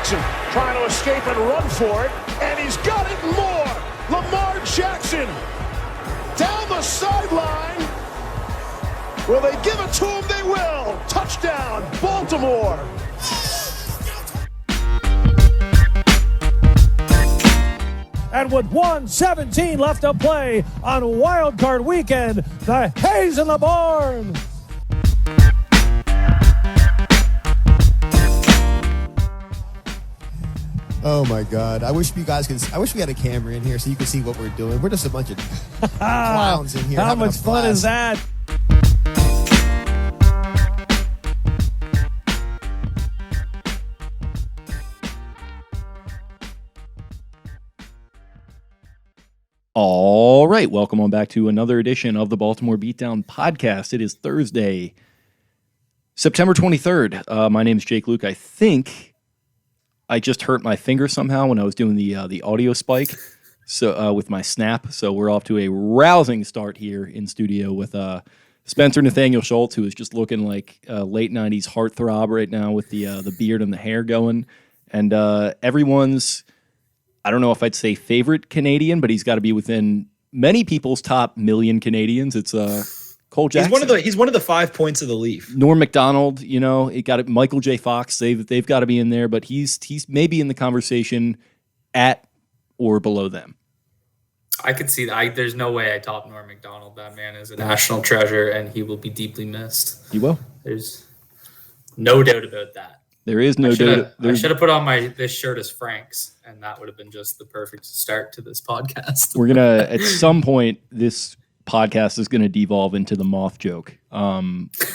Jackson trying to escape and run for it, and he's got it and more. Lamar Jackson down the sideline. Will they give it to him? They will. Touchdown, Baltimore. And with 1:17 left to play on Wild Card Weekend, the Hayes in the barn. Oh my God! I wish you guys could. I wish we had a camera in here so you could see what we're doing. We're just a bunch of clowns in here. How much fun is that? All right, welcome on back to another edition of the Baltimore Beatdown podcast. It is Thursday, September 23rd. My name is Jake Luke. I think I just hurt my finger somehow when I was doing the audio spike with my snap. So we're off to a rousing start here in studio with Spencer Nathaniel Schultz, who is just looking like a late 90s heartthrob right now with the beard and the hair going. And everyone's, I don't know if I'd say favorite Canadian, but he's got to be within many people's top million Canadians. It's Cole Jackson. He's one of the 5 points of the Leaf. Norm Macdonald, it got it. Michael J. Fox. They've got to be in there, but he's maybe in the conversation at or below them. I could see that. There's no way I top Norm Macdonald. That man is a national treasure, and he will be deeply missed. He will. There's no doubt about that. There is no doubt. I should have put on this shirt as Frank's, and that would have been just the perfect start to this podcast. We're gonna at some point this podcast is gonna devolve into the moth joke,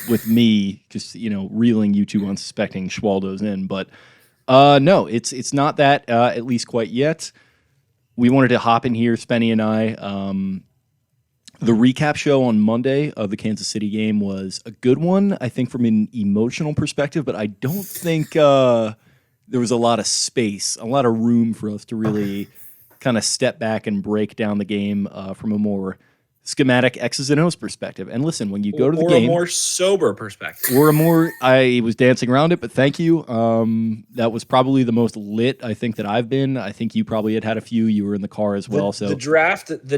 with me just reeling you two unsuspecting Schwaldos in. But no, it's not that at least quite yet. We wanted to hop in here, Spenny and I. The recap show on Monday of the Kansas City game was a good one, I think, from an emotional perspective, but I don't think there was a lot of space, a lot of room for us to really kind of step back and break down the game from a more schematic X's and O's perspective. And listen, when you go to the game, or a more sober perspective, I was dancing around it, but thank you. That was probably the most lit I think that I've been. I think you probably had a few. You were in the car as well. The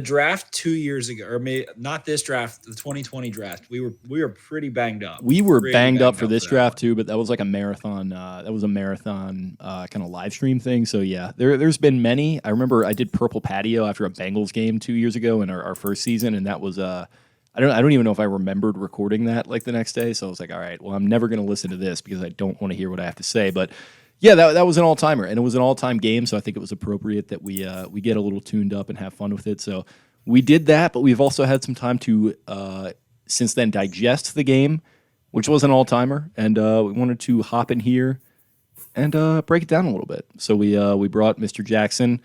draft 2 years ago, or maybe not this draft, the 2020 draft. We were pretty banged up. We were banged up for this draft too, but that was like a marathon. That was a marathon kind of live stream thing. So yeah, there's been many. I remember I did Purple Patio after a Bengals game 2 years ago in our first season. And that was I don't even know if I remembered recording that like the next day. So I was like, all right, well, I'm never going to listen to this because I don't want to hear what I have to say. But yeah, that was an all timer, and it was an all time game. So I think it was appropriate that we get a little tuned up and have fun with it. So we did that, but we've also had some time to since then digest the game, which was an all timer, and we wanted to hop in here and break it down a little bit. So we brought Mr. Jackson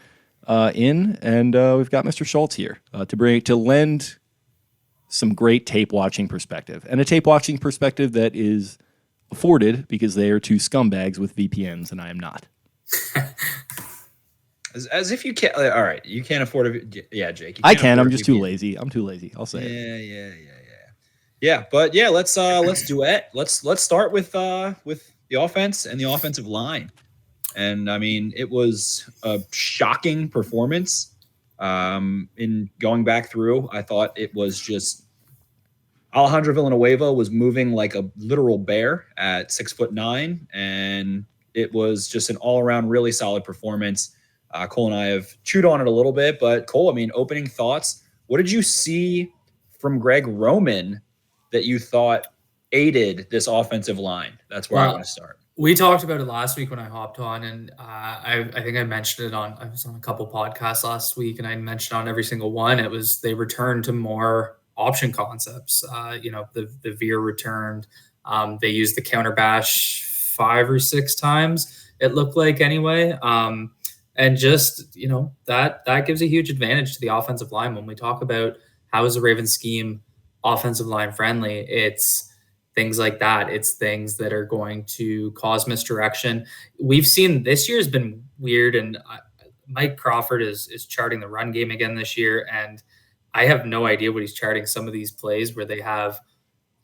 in, and we've got Mr. Schultz here to lend some great tape watching perspective, and a tape watching perspective that is afforded because they are two scumbags with VPNs, and I am not. As if you can't. All right, you can't afford it. Yeah, Jake. I can. I'm just too lazy. I'm too lazy. I'll say it. Yeah. But yeah, let's do it. Let's start with the offense and the offensive line. And I mean, it was a shocking performance. In going back through, I thought it was just Alejandro Villanueva was moving like a literal bear at 6'9", and it was just an all-around really solid performance. Cole and I have chewed on it a little bit, but Cole, I mean, opening thoughts. What did you see from Greg Roman that you thought aided this offensive line? That's where I want to start. We talked about it last week when I hopped on, and I think I mentioned it I was on a couple podcasts last week, and I mentioned on every single one, they returned to more option concepts. The veer returned. They used the counter bash 5 or 6 times, it looked like anyway. And just, that gives a huge advantage to the offensive line. When we talk about how is the Ravens scheme offensive line friendly, it's things like that. It's things that are going to cause misdirection. We've seen this year has been weird, and Mike Crawford is charting the run game again this year, and I have no idea what he's charting. Some of these plays where they have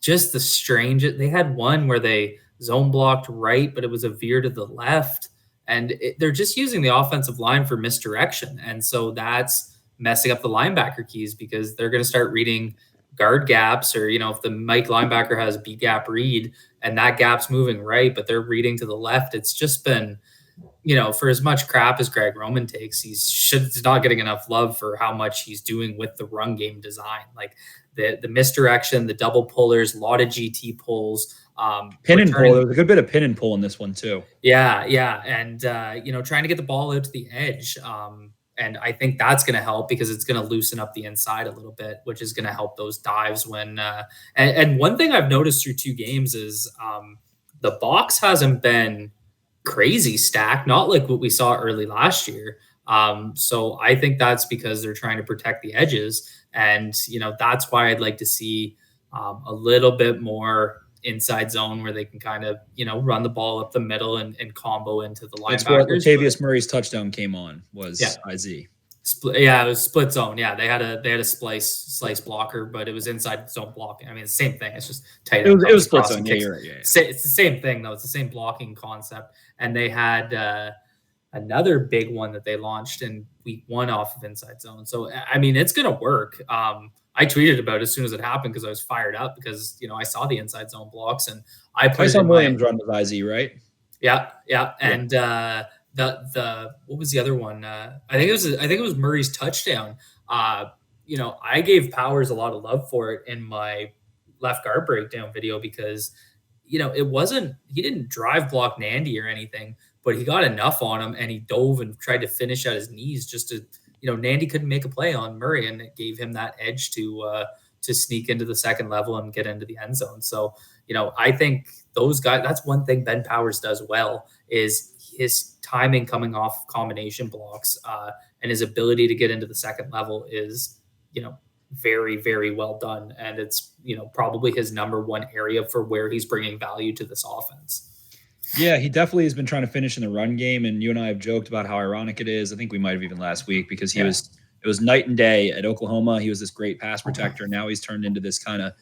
just they had one where they zone blocked right, but it was a veer to the left, And they're just using the offensive line for misdirection. And so that's messing up the linebacker keys because they're going to start reading guard gaps, or, if the Mike linebacker has B gap read and that gap's moving right, but they're reading to the left. It's just been, for as much crap as Greg Roman takes, he's not getting enough love for how much he's doing with the run game design. Like the misdirection, the double pullers, a lot of GT pulls, pin and pull. There was a good bit of pin and pull in this one too. Yeah. And, trying to get the ball out to the edge. And I think that's going to help because it's going to loosen up the inside a little bit, which is going to help those dives when, and one thing I've noticed through 2 games is the box hasn't been crazy stacked, not like what we saw early last year. So I think that's because they're trying to protect the edges. And, that's why I'd like to see a little bit more inside zone where they can kind of, run the ball up the middle and combo into the linebackers. That's where Latavius Murray's touchdown came on, was IZ. It was split zone. Yeah, they had a slice blocker, but it was inside zone blocking. I mean, it's the same thing. It's just tight. It was split zone. Yeah, you're right. Yeah. It's the same thing though. It's the same blocking concept. And they had another big one that they launched in week 1 off of inside zone. So I mean, it's gonna work. I tweeted about it as soon as it happened because I was fired up because I saw the inside zone blocks and I put Tyson Williams run with IZ, right? Yeah. And the what was the other one? I think it was Murray's touchdown. I gave Powers a lot of love for it in my left guard breakdown video because he didn't drive block Nandy or anything, but he got enough on him and he dove and tried to finish at his knees just to. Nandy couldn't make a play on Murray, and it gave him that edge to sneak into the second level and get into the end zone. So, I think those guys, that's one thing Ben Powers does well is his timing coming off combination blocks and his ability to get into the second level is, very, very well done. And it's, probably his number 1 area for where he's bringing value to this offense. Yeah, he definitely has been trying to finish in the run game, and you and I have joked about how ironic it is. I think we might have even last week because it was night and day at Oklahoma. He was this great pass protector. Now he's turned into this kind of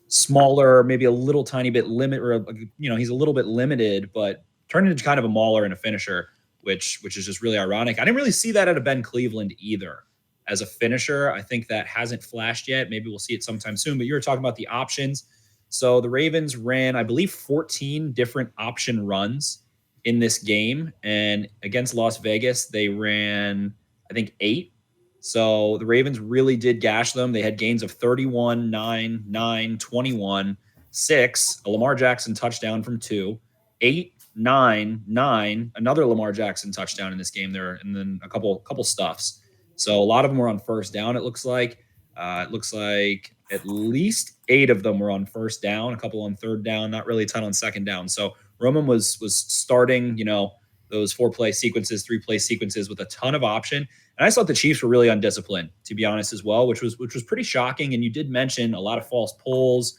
smaller, maybe a little tiny bit he's a little bit limited, but turned into kind of a mauler and a finisher, which is just really ironic. I didn't really see that out of Ben Cleveland either as a finisher. I think that hasn't flashed yet. Maybe we'll see it sometime soon, but you were talking about the options. So the Ravens ran, I believe, 14 different option runs in this game. And against Las Vegas, they ran, I think, 8. So the Ravens really did gash them. They had gains of 31, 9, 9, 21, 6, a Lamar Jackson touchdown from 2, 8, 9, 9, another Lamar Jackson touchdown in this game there, and then a couple stuffs. So a lot of them were on first down, it looks like. It looks like at least 8 of them were on first down, a couple on third down, not really a ton on second down. So Roman was starting, those 4-play sequences, 3-play sequences with a ton of option. And I thought the Chiefs were really undisciplined, to be honest, as well, which was pretty shocking. And you did mention a lot of false pulls.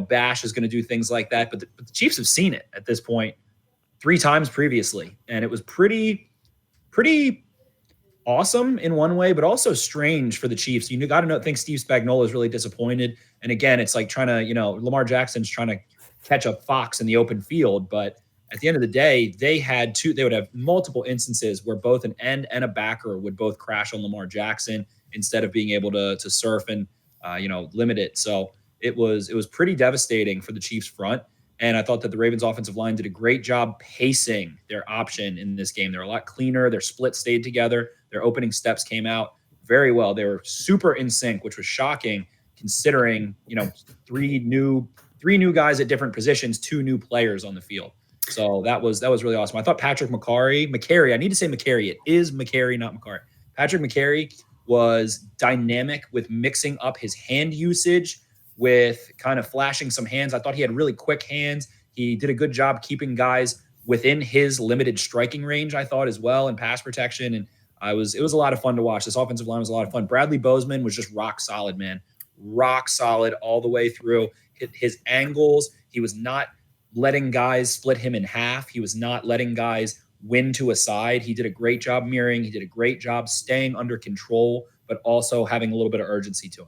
Bash is going to do things like that. But the Chiefs have seen it at this point 3 times previously. And it was pretty awesome in one way, but also strange for the Chiefs. You got to think Steve Spagnuolo is really disappointed. And again, it's like trying to, Lamar Jackson's trying to catch a fox in the open field. But at the end of the day, they would have multiple instances where both an end and a backer would both crash on Lamar Jackson instead of being able to surf and, limit it. So it was pretty devastating for the Chiefs front. And I thought that the Ravens offensive line did a great job pacing their option in this game. They're a lot cleaner. Their split stayed together. Their opening steps came out very well. They were super in sync, which was shocking considering, 3 new guys at different positions, 2 new players on the field. So that was really awesome. I thought Patrick McCary, I need to say McCary. It is McCary, not McCary. Patrick McCary was dynamic with mixing up his hand usage with kind of flashing some hands. I thought he had really quick hands. He did a good job keeping guys within his limited striking range, I thought, as well, and pass protection. And it was a lot of fun to watch. This offensive line was a lot of fun. Bradley Bozeman was just rock solid, man. Rock solid all the way through. His angles, he was not letting guys split him in half. He was not letting guys win to a side. He did a great job mirroring. He did a great job staying under control, but also having a little bit of urgency to him.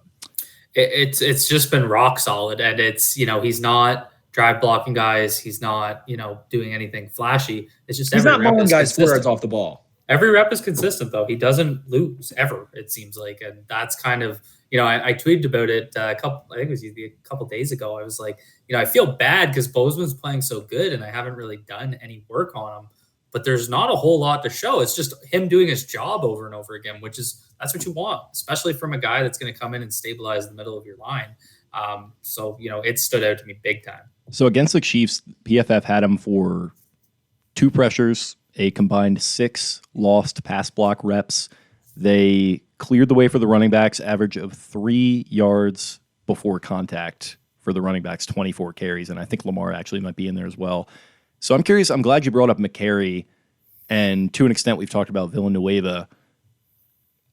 It's just been rock solid, and it's he's not drive blocking guys. He's not, doing anything flashy. It's just he's not mowing guys 4 yards off the ball. Every rep is consistent, though. He doesn't lose ever, it seems like. And that's kind of, I tweeted about it I think it was a couple days ago. I was like, I feel bad because Bozeman's playing so good and I haven't really done any work on him. But there's not a whole lot to show. It's just him doing his job over and over again, that's what you want, especially from a guy that's going to come in and stabilize the middle of your line. So, it stood out to me big time. So against the Chiefs, PFF had him for 2 pressures, a combined 6 lost pass block reps. They cleared the way for the running backs, average of 3 yards before contact for the running backs, 24 carries. And I think Lamar actually might be in there as well. So I'm curious. I'm glad you brought up McCary, and to an extent, we've talked about Villanueva.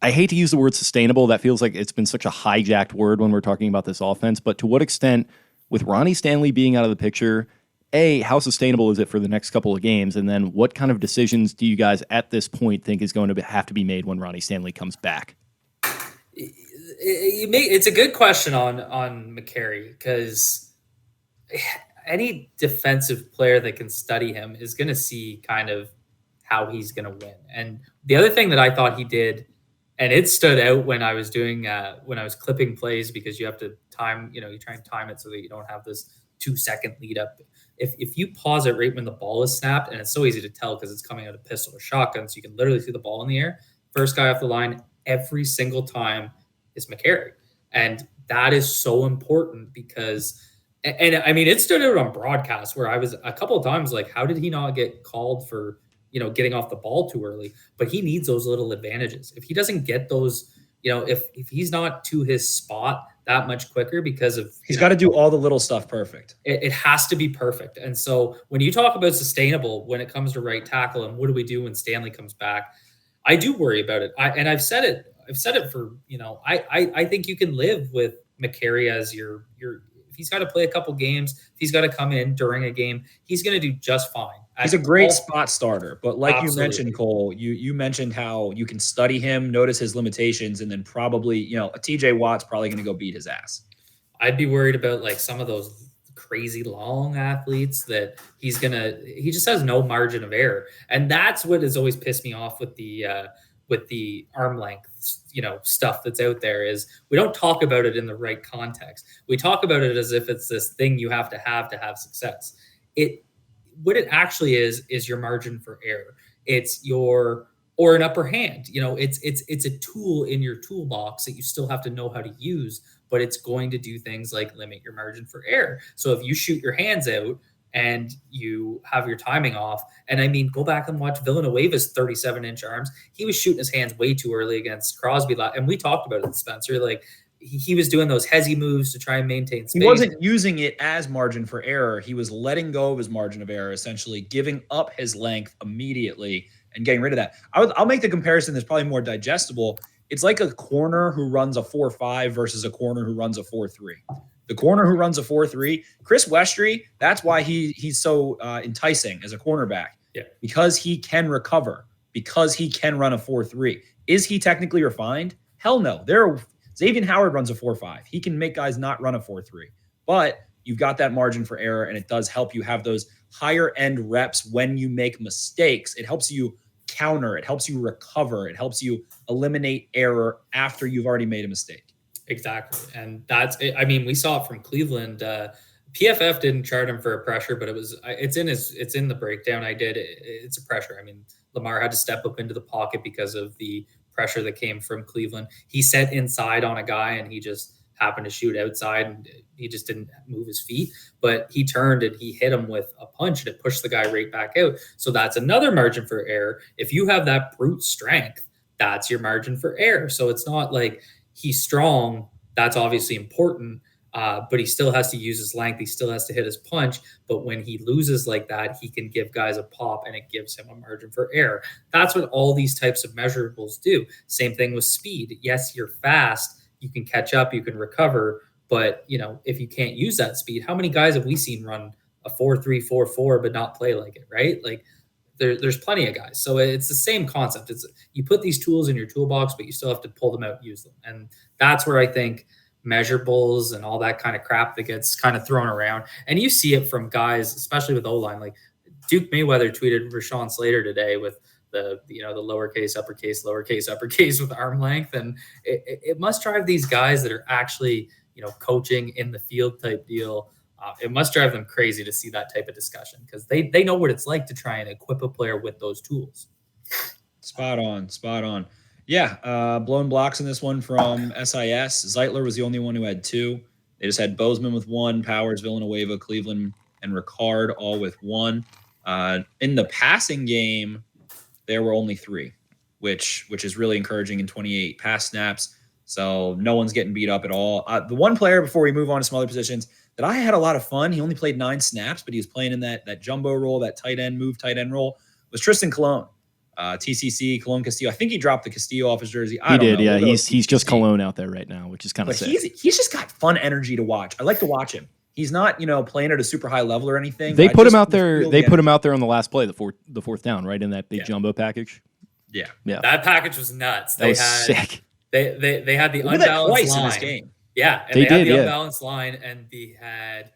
I hate to use the word sustainable. That feels like it's been such a hijacked word when we're talking about this offense. But to what extent, with Ronnie Stanley being out of the picture, A, how sustainable is it for the next couple of games? And then what kind of decisions do you guys at this point think is going to have to be made when Ronnie Stanley comes back? It's a good question on McCary, because any defensive player that can study him is going to see kind of how he's going to win. And the other thing that I thought he did, and it stood out when I was doing when I was clipping plays, because you have to time, you try and time it so that you don't have this 2-second lead up. If you pause it right when the ball is snapped, and it's so easy to tell because it's coming out of pistol or shotgun, so you can literally see the ball in the air. First guy off the line every single time is McCary. And that is so important because, and I mean, it stood out on broadcast where I was a couple of times like, how did he not get called for, getting off the ball too early? But he needs those little advantages. If he doesn't get those, if he's not to his spot that much quicker because of... He's got to do all the little stuff perfect. It has to be perfect. And so when you talk about sustainable, when it comes to right tackle and what do we do when Stanley comes back, I do worry about it. I've said it for, I think you can live with McCary as your if he's got to play a couple games, if he's got to come in during a game, he's going to do just fine. He's a great spot starter, but like Absolutely. You mentioned, Cole, you mentioned how you can study him, notice his limitations, and then probably, a TJ Watt's probably going to go beat his ass. I'd be worried about like some of those crazy long athletes that he just has no margin of error. And that's what has always pissed me off with the arm length, stuff that's out there, is we don't talk about it in the right context. We talk about it as if it's this thing you have to have success. What it actually is your margin for error. It's or an upper hand. It's a tool in your toolbox that you still have to know how to use, but it's going to do things like limit your margin for error. So if you shoot your hands out and you have your timing off, and I mean, go back and watch Villanueva's 37-inch arms. He was shooting his hands way too early against Crosby. And we talked about it, Spencer, like he was doing those hezzy moves to try and maintain space. He wasn't using it as margin for error. He was letting go of his margin of error, essentially giving up his length immediately and getting rid of that. I'll make the comparison that's probably more digestible. It's like a corner who runs a 4.5 versus a corner who runs a 4.3. The corner who runs a 4.3, Chris Westry, that's why he's so enticing as a cornerback. Yeah. Because he can recover, because he can run a 4.3. Is he technically refined? Hell no. Xavier Howard runs a 4.5. He can make guys not run a 4.3. But you've got that margin for error, and it does help you have those higher end reps when you make mistakes. It helps you counter. It helps you recover. It helps you eliminate error after you've already made a mistake. Exactly. And I mean, we saw it from Cleveland. PFF didn't chart him for a pressure, but it's in the breakdown I did. It's a pressure. I mean, Lamar had to step up into the pocket because of the pressure that came from Cleveland. He set inside on a guy and he just happened to shoot outside and he just didn't move his feet, but he turned and he hit him with a punch and it pushed the guy right back out. So that's another margin for error. If you have that brute strength, that's your margin for error. So it's not like he's strong. That's obviously important. But he still has to use his length. He still has to hit his punch. But when he loses like that, he can give guys a pop and it gives him a margin for error. That's what all these types of measurables do. Same thing with speed. Yes, you're fast. You can catch up. You can recover. But, if you can't use that speed, how many guys have we seen run a 4.3, 4.4, but not play like it, right? Like there's plenty of guys. So it's the same concept. You put these tools in your toolbox, but you still have to pull them out and use them. And that's where I think measurables and all that kind of crap that gets kind of thrown around. And you see it from guys, especially with O-line. Like Duke Mayweather tweeted Rashawn Slater today with the lowercase, uppercase with arm length. And it must drive these guys that are actually, coaching in the field type deal. It must drive them crazy to see that type of discussion, because they know what it's like to try and equip a player with those tools. Spot on. Yeah, blown blocks in this one from SIS. Zeitler was the only one who had 2. They just had Bozeman with 1, Powers, Villanueva, Cleveland, and Ricard all with 1. In the passing game, there were only 3, which is really encouraging in 28 pass snaps. So no one's getting beat up at all. The one player, before we move on to some other positions, that I had a lot of fun, he only played 9 snaps, but he was playing in that jumbo role, that tight end role, was Tristan Colon. TCC, Colon Castillo. I think he dropped the Castillo off his jersey. I don't know. Yeah. He's just Colon out there right now, which is kind of sad. He's just got fun energy to watch. I like to watch him. He's not, playing at a super high level or anything. They put him out there. They put him out there on the last play, the fourth down, right, in that big jumbo package. Yeah. That package was nuts. That was sick. They had the unbalanced unbalanced line in this game. Yeah, and they had the unbalanced line, and they had,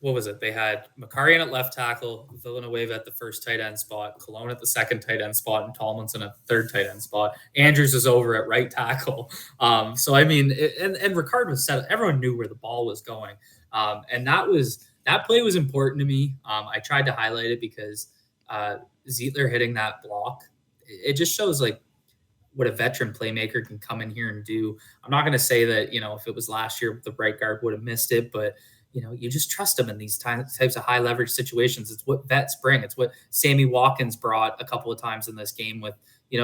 what was it? They had Makarian at left tackle, Villanueva at the first tight end spot, Colon at the second tight end spot, and Tomlinson at the third tight end spot. Andrews is over at right tackle. So I mean, and Ricard was set. Everyone knew where the ball was going, and that play was important to me. I tried to highlight it because Zeitler hitting that block, it just shows like what a veteran playmaker can come in here and do. I'm not going to say that, if it was last year, the right guard would have missed it, but you just trust him in these types of high leverage situations. It's what vets bring. It's what Sammy Watkins brought a couple of times in this game with,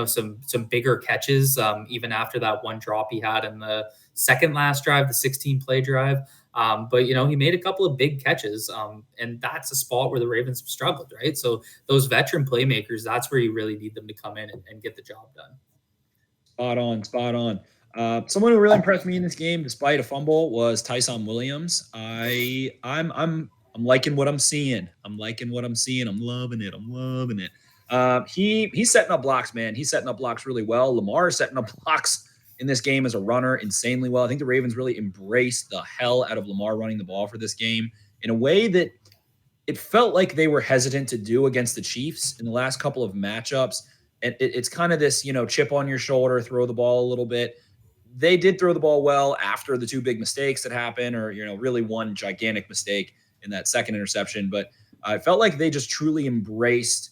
some bigger catches, even after that one drop he had in the second last drive, the 16 play drive. But he made a couple of big catches, and that's a spot where the Ravens have struggled, right? So those veteran playmakers, that's where you really need them to come in and get the job done. Spot on. Someone who really impressed me in this game, despite a fumble, was Tyson Williams. I'm liking what I'm seeing. I'm loving it. He's setting up blocks, man. He's setting up blocks really well. Lamar's setting up blocks in this game as a runner insanely well. I think the Ravens really embraced the hell out of Lamar running the ball for this game in a way that it felt like they were hesitant to do against the Chiefs in the last couple of matchups. And it's kind of this, chip on your shoulder, throw the ball a little bit. They did throw the ball well after the 2 big mistakes that happened, or, really one gigantic mistake in that second interception. But I felt like they just truly embraced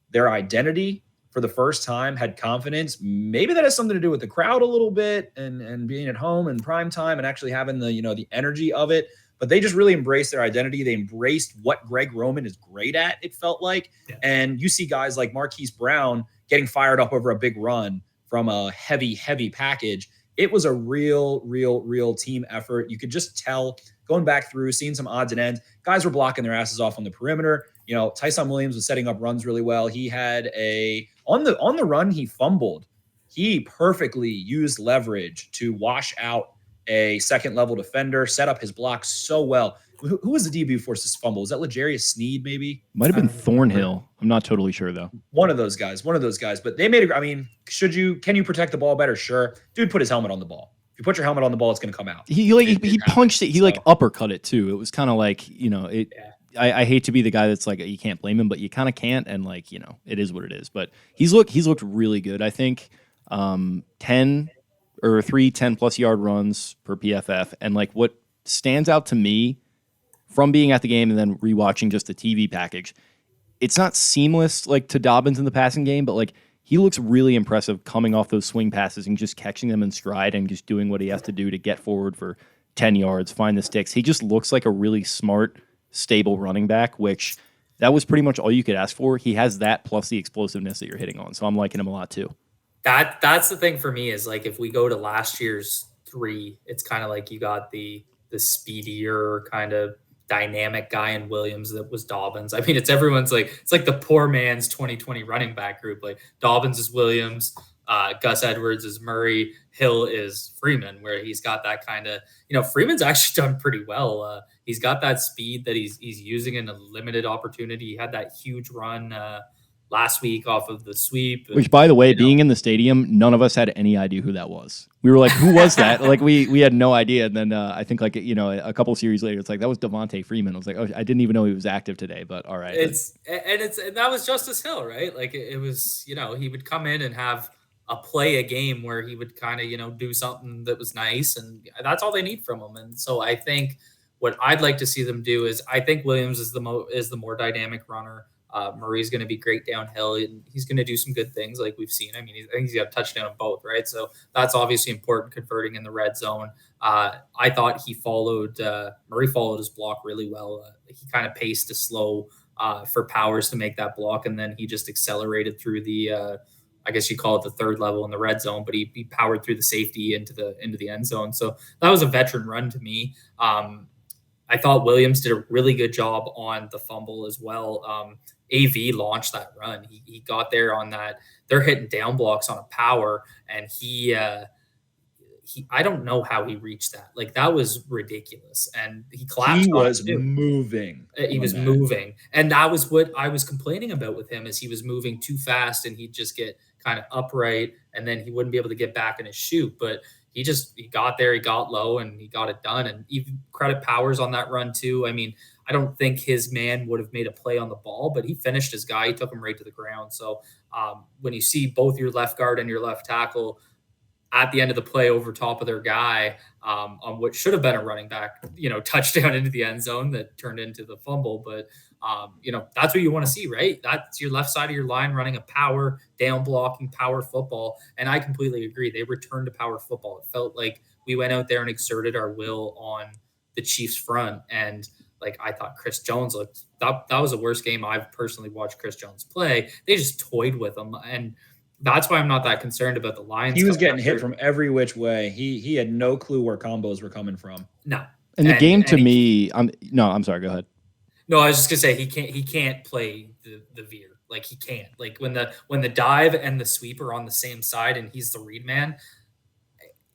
their identity for the first time, had confidence. Maybe that has something to do with the crowd a little bit and being at home in prime time and actually having the, the energy of it. But they just really embraced their identity. They embraced what Greg Roman is great at, it felt like. Yeah. And you see guys like Marquise Brown getting fired up over a big run from a heavy package. It was a real team effort. You could just tell going back through, seeing some odds and ends, guys were blocking their asses off on the perimeter. Tyson Williams was setting up runs really well. He had on the run, he fumbled. He perfectly used leverage to wash out a second level defender, set up his block so well. Who was the DB Forces Fumble? Was that L'Jarius Sneed, maybe? Might have been Thornhill. I'm not totally sure, though. One of those guys. But they made it. Can you protect the ball better? Sure. Dude put his helmet on the ball. If you put your helmet on the ball, it's going to come out. He punched it. He uppercut it, too. It was kind of like, I hate to be the guy that's like, you can't blame him, but you kind of can't. And it is what it is. But he's looked really good. I think 10 plus yard runs per PFF. And what stands out to me from being at the game and then rewatching just the TV package, it's not seamless to Dobbins in the passing game, but he looks really impressive coming off those swing passes and just catching them in stride and just doing what he has to do to get forward for 10 yards, find the sticks. He just looks like a really smart, stable running back, which that was pretty much all you could ask for. He has that plus the explosiveness that you're hitting on. So I'm liking him a lot too. That's the thing for me is if we go to last year's 3, it's kind of like you got the speedier kind of dynamic guy in Williams that was Dobbins. I mean, it's like the poor man's 2020 running back group. Dobbins is Williams, Gus Edwards is Murray, Hill is Freeman, where he's got that kind of, Freeman's actually done pretty well. He's got that speed that he's using in a limited opportunity. He had that huge run last week off of the sweep. Which, by the way, being in the stadium, none of us had any idea who that was. We were like, who was that? Like, we had no idea. And then I think, like, you know, a couple series later, it's like, that was Devontae Freeman. I was like, oh, I didn't even know he was active today, but all right. And that was Justice Hill, right? Like, it was, you know, he would come in and have a game where he would kind of, you know, do something that was nice. And that's all they need from him. And so I think what I'd like to see them do is, I think Williams is the more dynamic runner. Murray's going to be great downhill, and he's going to do some good things like we've seen. I mean, I think he's got a touchdown on both, right? So that's obviously important, converting in the red zone. I thought Murray followed his block really well. He kind of paced to slow for Powers to make that block, and then he just accelerated through the I guess you call it the third level in the red zone, but he powered through the safety into the end zone. So that was a veteran run to me. I thought Williams did a really good job on the fumble as well. AV launched that run. He got there on that. They're hitting down blocks on a power, and he I don't know how he reached that. Like, that was ridiculous. And he collapsed. He was moving. He was moving. And that was what I was complaining about with him, is he was moving too fast, and he'd just get kind of upright, and then he wouldn't be able to get back in his chute. But he got there, he got low, and he got it done. And even credit Powers on that run too. I mean, I don't think his man would have made a play on the ball, but he finished his guy. He took him right to the ground. So when you see both your left guard and your left tackle at the end of the play over top of their guy on what should have been a running back, you know, touchdown into the end zone that turned into the fumble. But, you know, that's what you want to see, right? That's your left side of your line running a power, down blocking, power football. And I completely agree. They returned to power football. It felt like we went out there and exerted our will on the Chiefs front. And like, I thought Chris Jones that was the worst game I've personally watched Chris Jones play. They just toyed with him. And that's why I'm not that concerned about the Lions. He was getting hit from every which way. He had no clue where combos were coming from. No. And the game to me, I'm sorry, go ahead. No, I was just gonna say he can't play the veer. Like, he can't. Like, when the dive and the sweep are on the same side and he's the read man,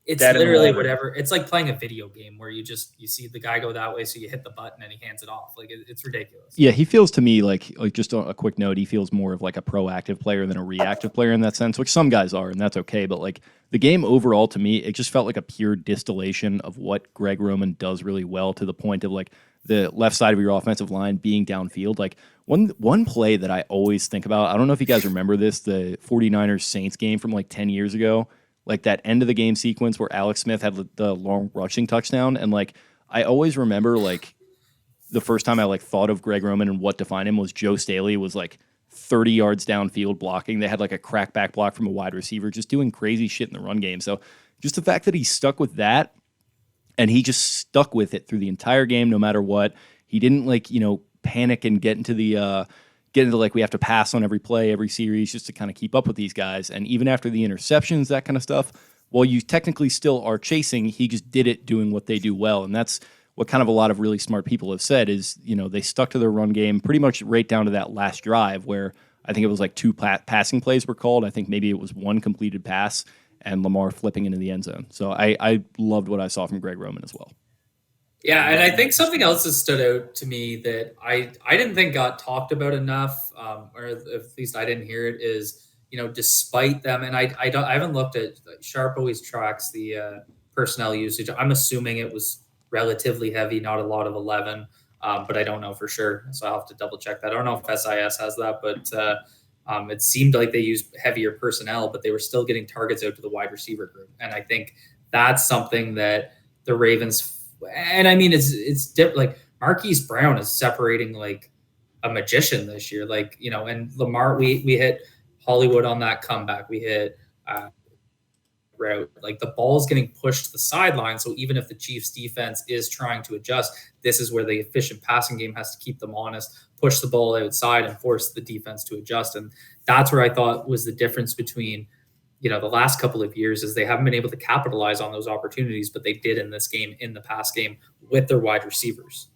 it's literally whatever. It's like playing a video game where you see the guy go that way, so you hit the button and he hands it off. Like, it's ridiculous. Yeah, he feels to me like just a quick note, he feels more of like a proactive player than a reactive player in that sense, which some guys are, and that's okay. But like, the game overall to me, it just felt like a pure distillation of what Greg Roman does really well, to the point of like the left side of your offensive line being downfield. Like, one play that I always think about, I don't know if you guys remember this, the 49ers Saints game from like 10 years ago. Like, that end of the game sequence where Alex Smith had the long rushing touchdown. And like, I always remember like the first time I like thought of Greg Roman and what defined him was Joe Staley was like 30 yards downfield blocking. They had like a crackback block from a wide receiver, just doing crazy shit in the run game. So just the fact that he stuck with that, and he just stuck with it through the entire game, no matter what. He didn't like, you know, panic and get into like, we have to pass on every play, every series, just to kind of keep up with these guys. And even after the interceptions, that kind of stuff, while you technically still are chasing, he just did it doing what they do well. And that's what kind of a lot of really smart people have said is, you know, they stuck to their run game pretty much right down to that last drive where I think it was like 2 passing plays were called. I think maybe it was 1 completed pass and Lamar flipping into the end zone. So I loved what I saw from Greg Roman as well. Yeah, and I think something else has stood out to me that I didn't think got talked about enough, or at least I didn't hear it, is, you know, despite them, and I haven't looked at, Sharp always tracks the personnel usage. I'm assuming it was relatively heavy, not a lot of 11, but I don't know for sure, so I'll have to double check that. I don't know if SIS has that, but it seemed like they used heavier personnel, but they were still getting targets out to the wide receiver group, and I think that's something that the Ravens. And I mean, it's different. Like, Marquise Brown is separating like a magician this year. Like, you know, and Lamar, we hit Hollywood on that comeback. We hit route. Like, the ball is getting pushed to the sideline. So even if the Chiefs defense is trying to adjust, this is where the efficient passing game has to keep them honest, push the ball outside and force the defense to adjust. And that's where I thought was the difference between, you know, the last couple of years, is they haven't been able to capitalize on those opportunities, but they did in this game, in the pass game, with their wide receivers.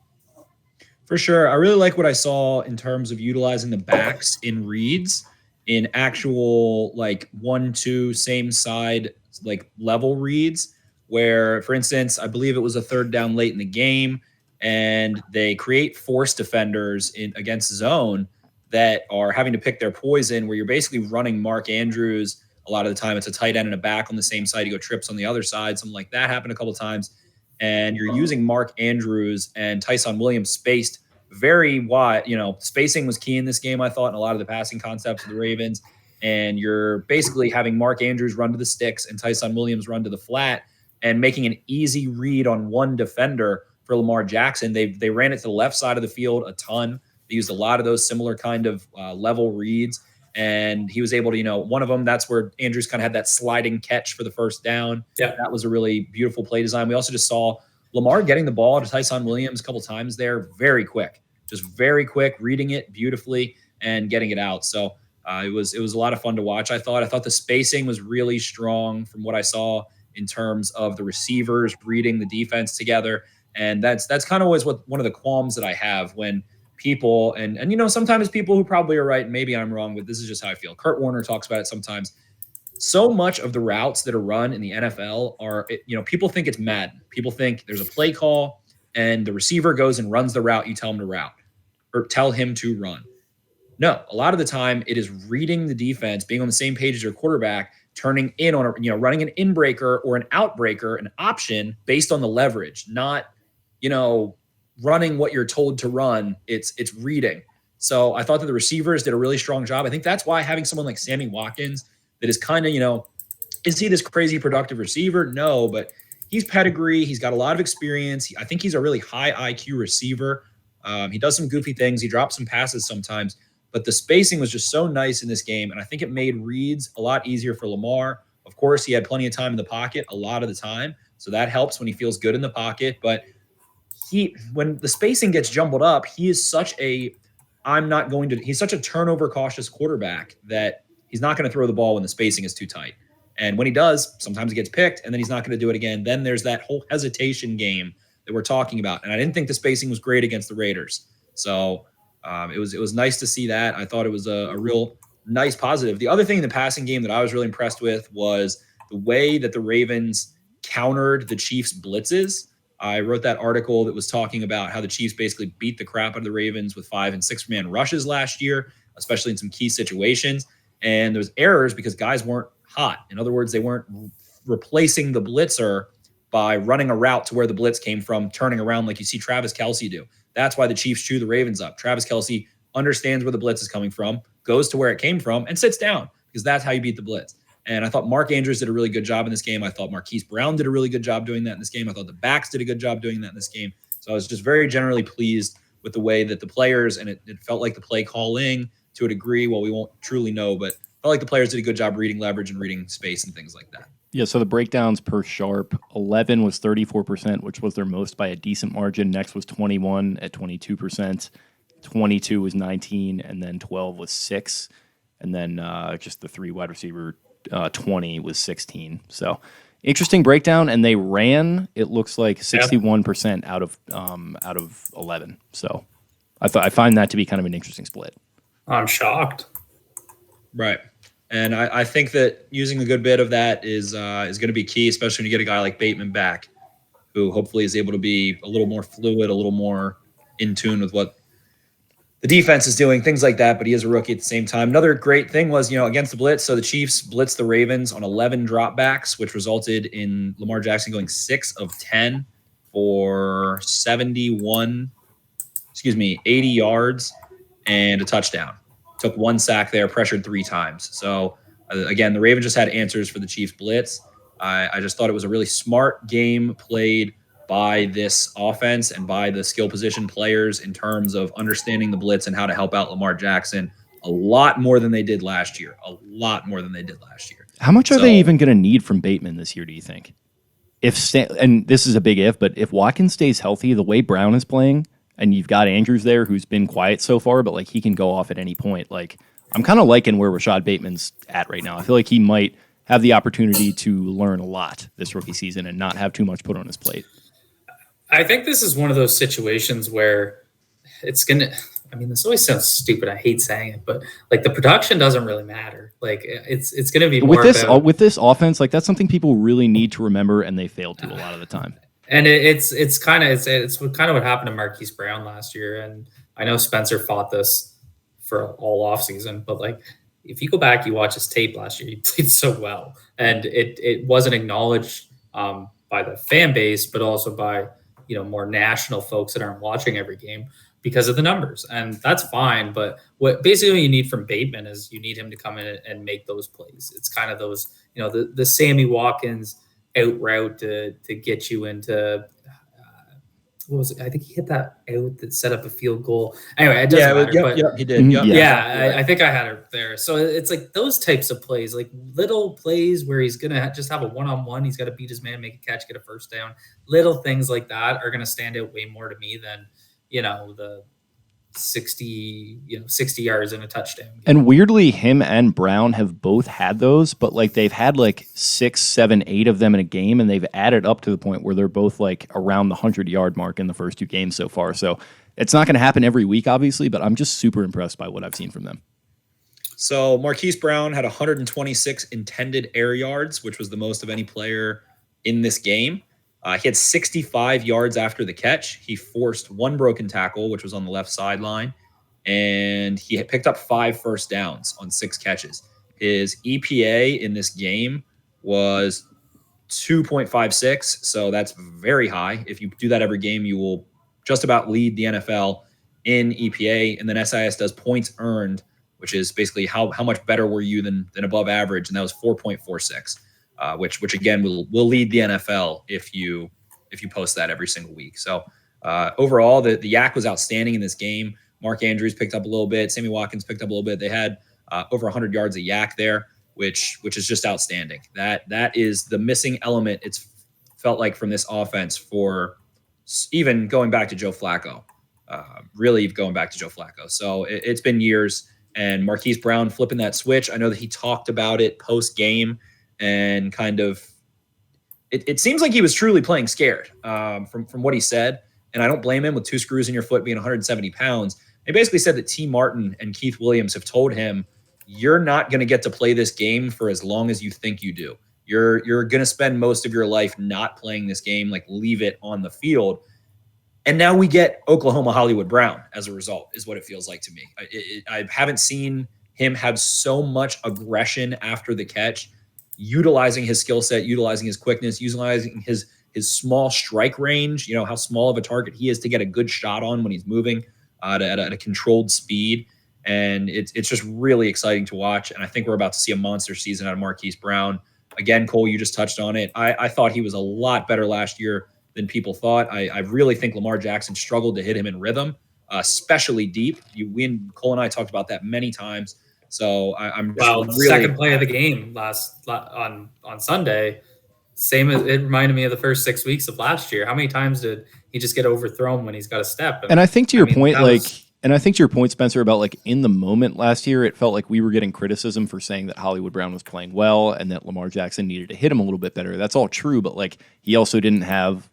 For sure. I really like what I saw in terms of utilizing the backs in reads, in actual like 1-2 same side, like level reads, where, for instance, I believe it was a 3rd down late in the game and they create force defenders against zone. that are having to pick their poison, where you're basically running Mark Andrews. A lot of the time it's a tight end and a back on the same side. You go trips on the other side. Something like that happened a couple of times. And you're using Mark Andrews and Tyson Williams spaced very wide. Spacing was key in this game, I thought, in a lot of the passing concepts of the Ravens. And you're basically having Mark Andrews run to the sticks and Tyson Williams run to the flat and making an easy read on one defender for Lamar Jackson. They ran it to the left side of the field a ton. They used a lot of those similar kind of level reads. And he was able to, one of them, that's where Andrews kind of had that sliding catch for the first down. Yeah. That was a really beautiful play design. We also just saw Lamar getting the ball to Tyson Williams a couple times there, very quick, reading it beautifully and getting it out. So it was a lot of fun to watch. I thought the spacing was really strong from what I saw in terms of the receivers reading the defense together. And that's kind of always one of the qualms that I have when people, and sometimes people who probably are right, and maybe I'm wrong, but this is just how I feel. Kurt Warner talks about it sometimes. So much of the routes that are run in the NFL are, people think it's Madden. People think there's a play call and the receiver goes and runs the route you tell him to route or tell him to run. No, a lot of the time it is reading the defense, being on the same page as your quarterback, turning in on running an in breaker or an out breaker, an option based on the leverage, not, running what you're told to run. It's reading. So I thought that the receivers did a really strong job. I think that's why having someone like Sammy Watkins that is kind of, is he this crazy productive receiver? No, but he's pedigree. He's got a lot of experience. I think he's a really high IQ receiver. He does some goofy things. He drops some passes sometimes, but the spacing was just so nice in this game. And I think it made reads a lot easier for Lamar. Of course, he had plenty of time in the pocket a lot of the time. So that helps when he feels good in the pocket. But when the spacing gets jumbled up, he is such a he's such a turnover cautious quarterback that he's not going to throw the ball when the spacing is too tight. And when he does, sometimes he gets picked and then he's not going to do it again. Then there's that whole hesitation game that we're talking about. And I didn't think the spacing was great against the Raiders. So it was nice to see that. I thought it was a real nice positive. The other thing in the passing game that I was really impressed with was the way that the Ravens countered the Chiefs' blitzes. I wrote that article that was talking about how the Chiefs basically beat the crap out of the Ravens with 5- and 6-man rushes last year, especially in some key situations. And there's errors because guys weren't hot. In other words, they weren't replacing the blitzer by running a route to where the blitz came from, turning around like you see Travis Kelce do. That's why the Chiefs chew the Ravens up. Travis Kelce understands where the blitz is coming from, goes to where it came from, and sits down because that's how you beat the blitz. And I thought Mark Andrews did a really good job in this game. I thought Marquise Brown did a really good job doing that in this game. I thought the backs did a good job doing that in this game. So I was just very generally pleased with the way that the players, and it felt like the play calling to a degree, well, we won't truly know, but felt like the players did a good job reading leverage and reading space and things like that. Yeah, so the breakdowns per sharp, 11 was 34%, which was their most by a decent margin. Next was 21 at 22%. 22 was 19, and then 12 was 6. And then just the 3 wide receiver 20 was 16. So interesting breakdown, and they ran, it looks like 61% out of 11. So I find that to be kind of an interesting split. I'm shocked. Right. And I think that using a good bit of that is going to be key, especially when you get a guy like Bateman back, who hopefully is able to be a little more fluid, a little more in tune with what the defense is doing, things like that. But he is a rookie at the same time. Another great thing was, against the blitz. So the Chiefs blitzed the Ravens on 11 dropbacks, which resulted in Lamar Jackson going 6 of 10 for 80 yards and a touchdown. Took 1 sack there, pressured 3 times. So again, the Ravens just had answers for the Chiefs blitz. I just thought it was a really smart game played by this offense and by the skill position players in terms of understanding the blitz and how to help out Lamar Jackson a lot more than they did last year. How much are they even going to need from Bateman this year, do you think? And this is a big if, but if Watkins stays healthy, the way Brown is playing, and you've got Andrews there who's been quiet so far, but he can go off at any point. I'm kind of liking where Rashad Bateman's at right now. I feel like he might have the opportunity to learn a lot this rookie season and not have too much put on his plate. I think this is one of those situations where it's going to, this always sounds stupid. I hate saying it, but the production doesn't really matter. It's going to be more with this offense. That's something people really need to remember, and they fail to a lot of the time. And it's kind of what happened to Marquise Brown last year. And I know Spencer fought for all off season. But like, if you go back, you watch his tape last year, he played so well, and it wasn't acknowledged by the fan base, but also by, you know, more national folks that aren't watching every game because of the numbers. And that's fine. But what you need from Bateman is you need him to come in and make those plays. It's kind of those, you know, the Sammy Watkins out route to get you into, what was it? I think he hit that out that set up a field goal. Anyway, it doesn't matter. He did. I think I had it there. So it's like those types of plays, like little plays where he's going to just have a one-on-one. He's got to beat his man, make a catch, get a first down. Little things like that are going to stand out way more to me than, you know, the 60 yards and a touchdown. And weirdly, him and Brown have both had those, but like they've had like 6, 7, 8 of them in a game, and they've added up to the point where they're both like around the 100-yard mark in the first 2 games so far. So it's not going to happen every week, obviously, but I'm just super impressed by what I've seen from them. So Marquise Brown had 126 intended air yards, which was the most of any player in this game. He had 65 yards after the catch. He forced 1 broken tackle, which was on the left sideline, and he had picked up 5 first downs on 6 catches. His EPA in this game was 2.56, so that's very high. If you do that every game, you will just about lead the NFL in EPA. And then SIS does points earned, which is basically how much better were you than above average, and that was 4.46. Which again will lead the NFL if you post that every single week. So overall, the yak was outstanding in this game. Mark Andrews picked up a little bit. Sammy Watkins picked up a little bit. They had over 100 yards of yak there, which is just outstanding. That is the missing element. It's felt like from this offense for even going back to Joe Flacco, really going back to Joe Flacco. So it's been years, and Marquise Brown flipping that switch. I know that he talked about it post game. And kind of, it seems like he was truly playing scared from what he said. And I don't blame him with 2 screws in your foot being 170 pounds. They basically said that T. Martin and Keith Williams have told him, you're not going to get to play this game for as long as you think you do. You're going to spend most of your life not playing this game, like leave it on the field. And now we get Oklahoma Hollywood Brown as a result, is what it feels like to me. I haven't seen him have so much aggression after the catch, utilizing his skill set, utilizing his quickness, utilizing his small strike range, you know, how small of a target he is to get a good shot on when he's moving at a controlled speed. And it's just really exciting to watch. And I think we're about to see a monster season out of Marquise Brown. Again, Cole, you just touched on it. I thought he was a lot better last year than people thought. I really think Lamar Jackson struggled to hit him in rhythm, especially deep. Cole and I talked about that many times. So I'm really second play of the game on Sunday. Same as it reminded me of the first 6 weeks of last year. How many times did he just get overthrown when he's got a step? And I think to your point, and I think to your point, Spencer, about like in the moment last year, it felt like we were getting criticism for saying that Hollywood Brown was playing well and that Lamar Jackson needed to hit him a little bit better. That's all true, but like he also didn't have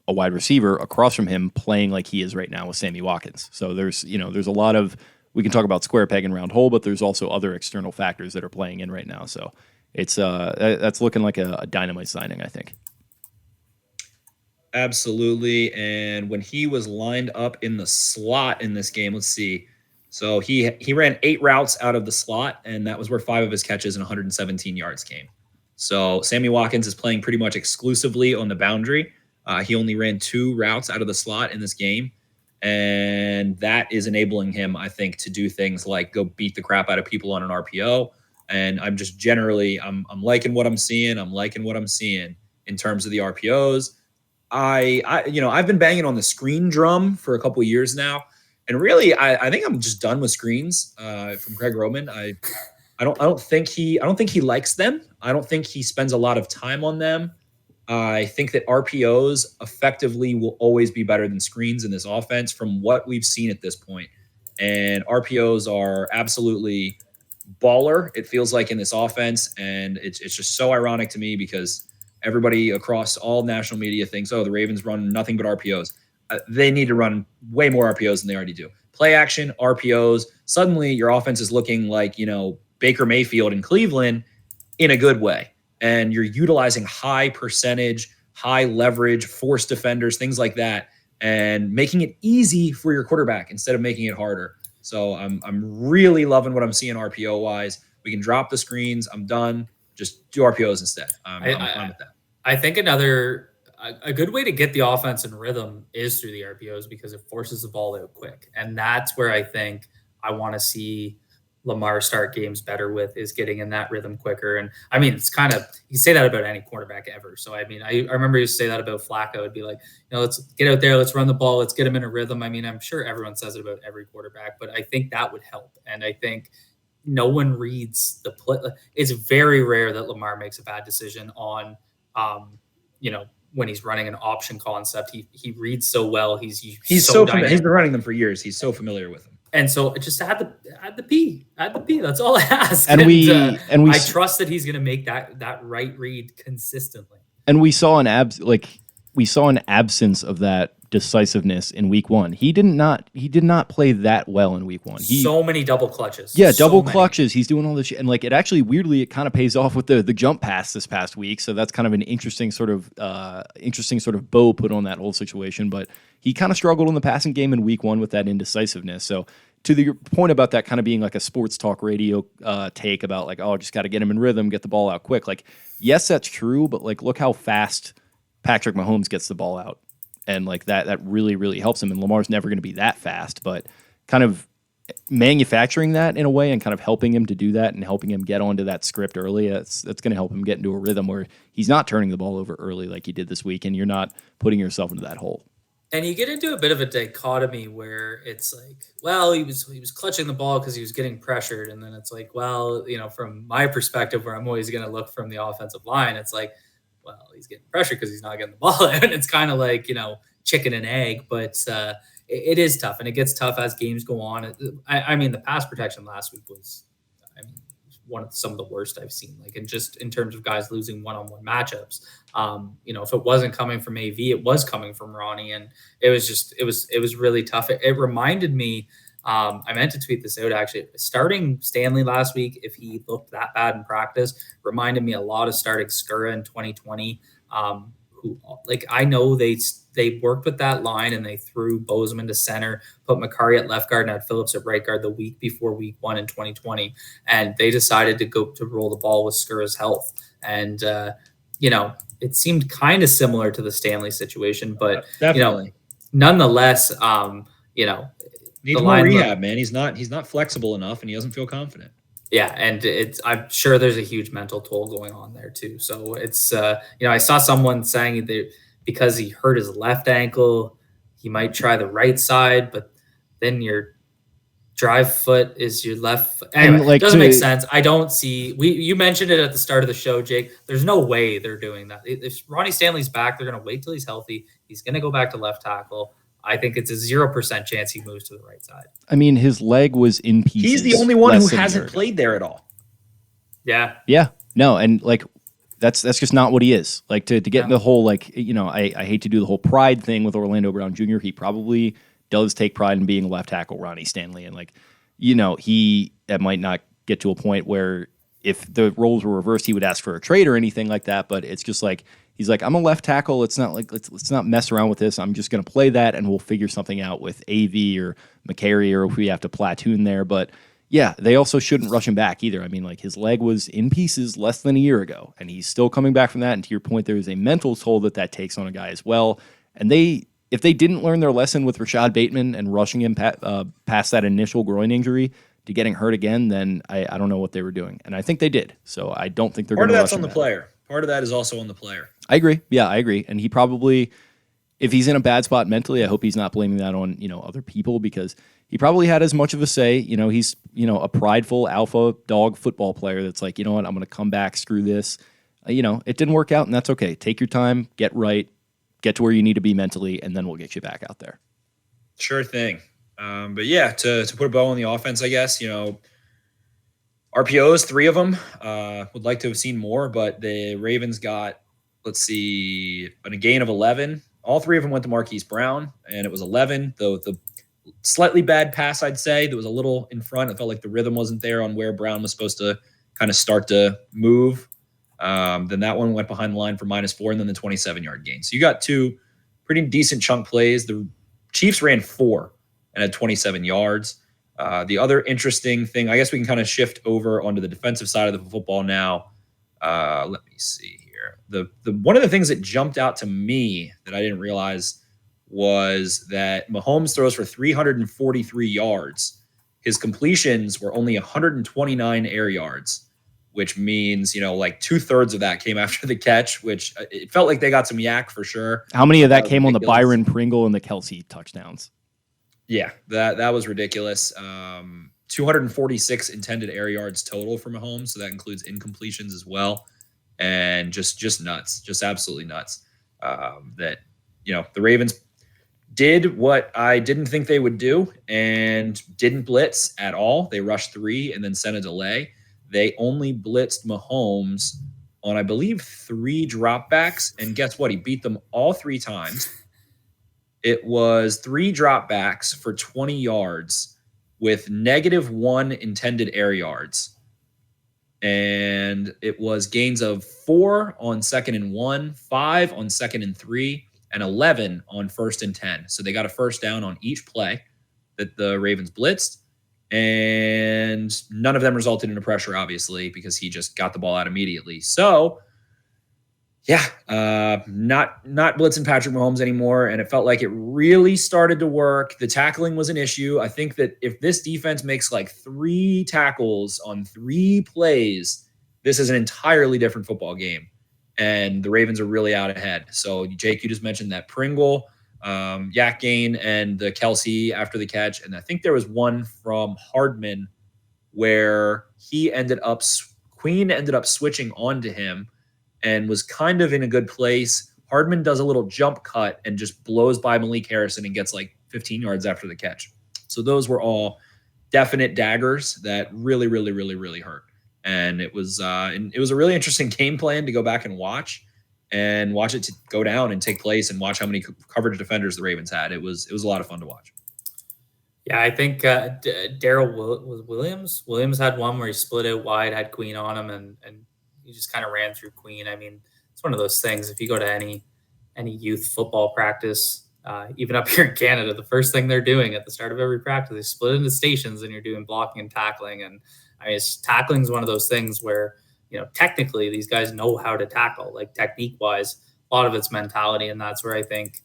a wide receiver across from him playing like he is right now with Sammy Watkins. So there's a lot of, we can talk about square peg and round hole, but there's also other external factors that are playing in right now. So it's that's looking like a dynamite signing, I think. Absolutely. And when he was lined up in the slot in this game, let's see. So he ran 8 routes out of the slot, and that was where 5 of his catches and 117 yards came. So Sammy Watkins is playing pretty much exclusively on the boundary. He only ran 2 routes out of the slot in this game. And that is enabling him, I think, to do things like go beat the crap out of people on an RPO. And I'm just generally, I'm liking what I'm seeing. I'm liking what I'm seeing in terms of the RPOs. I've been banging on the screen drum for a couple of years now. And really, I think I'm just done with screens from Greg Roman. I don't think he likes them. I don't think he spends a lot of time on them. I think that RPOs effectively will always be better than screens in this offense from what we've seen at this point. And RPOs are absolutely baller, it feels like, in this offense. And it's just so ironic to me because everybody across all national media thinks, oh, the Ravens run nothing but RPOs. They need to run way more RPOs than they already do. Play action, RPOs. Suddenly your offense is looking like, Baker Mayfield in Cleveland in a good way. And you're utilizing high percentage, high leverage, force defenders, things like that, and making it easy for your quarterback instead of making it harder. So I'm really loving what I'm seeing RPO wise. We can drop the screens. I'm done. Just do RPOs instead. I'm fine with that. I think a good way to get the offense in rhythm is through the RPOs because it forces the ball out quick. And that's where I think I want to see Lamar start games better with, is getting in that rhythm quicker. And I mean, it's kind of, you say that about any quarterback ever. So, I mean, I remember you say that about Flacco. It'd be like, let's get out there, let's run the ball, let's get him in a rhythm. I mean, I'm sure everyone says it about every quarterback, but I think that would help. And I think no one reads the play. It's very rare that Lamar makes a bad decision on, when he's running an option concept. He reads so well. He's so familiar. He's been running them for years. He's so familiar with them. And so just add the P. That's all I ask. And I trust that he's going to make that right read consistently. And we saw an absence of that decisiveness in week 1. He did not play that well in week 1. So many double clutches. Yeah, double clutches. He's doing all this shit. And like, it actually weirdly, it kind of pays off with the jump pass this past week. So that's kind of an interesting sort of bow put on that whole situation. But he kind of struggled in the passing game in week 1 with that indecisiveness. So to your point about that kind of being like a sports talk radio take about like, oh, just got to get him in rhythm, get the ball out quick. Like, yes, that's true. But like, look how fast Patrick Mahomes gets the ball out. And like that really, really helps him. And Lamar's never going to be that fast, but kind of manufacturing that in a way and kind of helping him to do that and helping him get onto that script early, that's going to help him get into a rhythm where he's not turning the ball over early like he did this week, and you're not putting yourself into that hole. And you get into a bit of a dichotomy where it's like, well, he was clutching the ball because he was getting pressured. And then it's like, well, from my perspective, where I'm always going to look from the offensive line, it's like, well, he's getting pressure because he's not getting the ball out. And it's kind of like, chicken and egg, but it is tough. And it gets tough as games go on. I mean, the pass protection last week was, one of some of the worst I've seen, like in terms of guys losing one-on-one matchups. If it wasn't coming from AV, it was coming from Ronnie. And it was really tough. It reminded me, I meant to tweet this out actually. Starting Stanley last week, if he looked that bad in practice, reminded me a lot of starting Skura in 2020. Who, like, I know they worked with that line and they threw Bozeman to center, put Macari at left guard and had Phillips at right guard the week before week 1 in 2020, and they decided to roll the ball with Skura's health. And it seemed kind of similar to the Stanley situation, but definitely, nonetheless, needs more rehab, man. He's not flexible enough, and he doesn't feel confident. Yeah, and I'm sure there's a huge mental toll going on there too. So it's I saw someone saying that because he hurt his left ankle, he might try the right side, but then your drive foot is your left foot. Anyway, it doesn't make sense. I don't see. You mentioned it at the start of the show, Jake. There's no way they're doing that. If Ronnie Stanley's back, they're going to wait till he's healthy. He's going to go back to left tackle. I think it's a 0% chance he moves to the right side. I mean, his leg was in pieces. He's the only one who hasn't played there at all. Yeah. Yeah. No, and like that's just not what he is. Like to get in the whole I hate to do the whole pride thing with Orlando Brown Jr. He probably does take pride in being a left tackle, Ronnie Stanley, and he might not get to a point where if the roles were reversed, he would ask for a trade or anything like that. But it's just like, he's like, I'm a left tackle. It's not like, let's not mess around with this. I'm just going to play that and we'll figure something out with AV or McCary or if we have to platoon there. But yeah, they also shouldn't rush him back either. I mean, like, his leg was in pieces less than a year ago and he's still coming back from that. And to your point, there is a mental toll that takes on a guy as well. And if they didn't learn their lesson with Rashad Bateman and rushing him past that initial groin injury to getting hurt again, then I don't know what they were doing. And I think they did. So I don't think they're going to rush him. Part of that's on the player. Part of that is also on the player. I agree. Yeah, I agree. And he probably, if he's in a bad spot mentally, I hope he's not blaming that on, other people, because he probably had as much of a say. He's, a prideful alpha dog football player that's like, you know what, I'm going to come back, screw this. It didn't work out, and that's okay. Take your time, get right, get to where you need to be mentally, and then we'll get you back out there. Sure thing. But yeah, to put a bow on the offense, I guess, RPOs, 3 of them. Would like to have seen more, but the Ravens got, a gain of 11. All 3 of them went to Marquise Brown, and it was 11. The slightly bad pass, I'd say, that was a little in front. It felt like the rhythm wasn't there on where Brown was supposed to kind of start to move. Then that one went behind the line for -4, and then the 27-yard gain. So you got 2 pretty decent chunk plays. The Chiefs ran 4 and had 27 yards. The other interesting thing, I guess we can kind of shift over onto the defensive side of the football now. Let me see here. The one of the things that jumped out to me that I didn't realize was that Mahomes throws for 343 yards. His completions were only 129 air yards, which means, like 2/3 of that came after the catch, which it felt like they got some yak for sure. How many of that came on the Byron Pringle and the Kelsey touchdowns? Yeah, that was ridiculous. 246 intended air yards total for Mahomes, so that includes incompletions as well, and just nuts, just absolutely nuts. That the Ravens did what I didn't think they would do and didn't blitz at all. They rushed 3 and then sent a delay. They only blitzed Mahomes on, I believe, 3 dropbacks, and guess what? He beat them all 3 times. It was 3 dropbacks for 20 yards with -1 intended air yards. And it was gains of 4 on 2nd and 1, 5 on 2nd and 3, and 11 on 1st and 10. So they got a first down on each play that the Ravens blitzed. And none of them resulted in a pressure, obviously, because he just got the ball out immediately. So, not blitzing Patrick Mahomes anymore, and it felt like it really started to work. The tackling was an issue. I think that if this defense makes like 3 tackles on 3 plays, this is an entirely different football game, and the Ravens are really out ahead. So, Jake, you just mentioned that Pringle, yak gain, and the Kelsey after the catch, and I think there was one from Hardman where Queen ended up switching onto him and was kind of in a good place. Hardman does a little jump cut and just blows by Malik Harrison and gets like 15 yards after the catch. So those were all definite daggers that really, really, really, really hurt. And it was a really interesting game plan to go back and watch it to go down and take place and watch how many coverage defenders the Ravens had. It was a lot of fun to watch. Yeah, I think Daryl Williams had one where he split it wide, had Queen on him, and he just kind of ran through Queen. I mean, it's one of those things. If you go to any youth football practice, even up here in Canada, the first thing they're doing at the start of every practice, they split into stations, and you're doing blocking and tackling. And I mean, tackling is one of those things where, technically these guys know how to tackle, like technique wise. A lot of it's mentality, and that's where I think,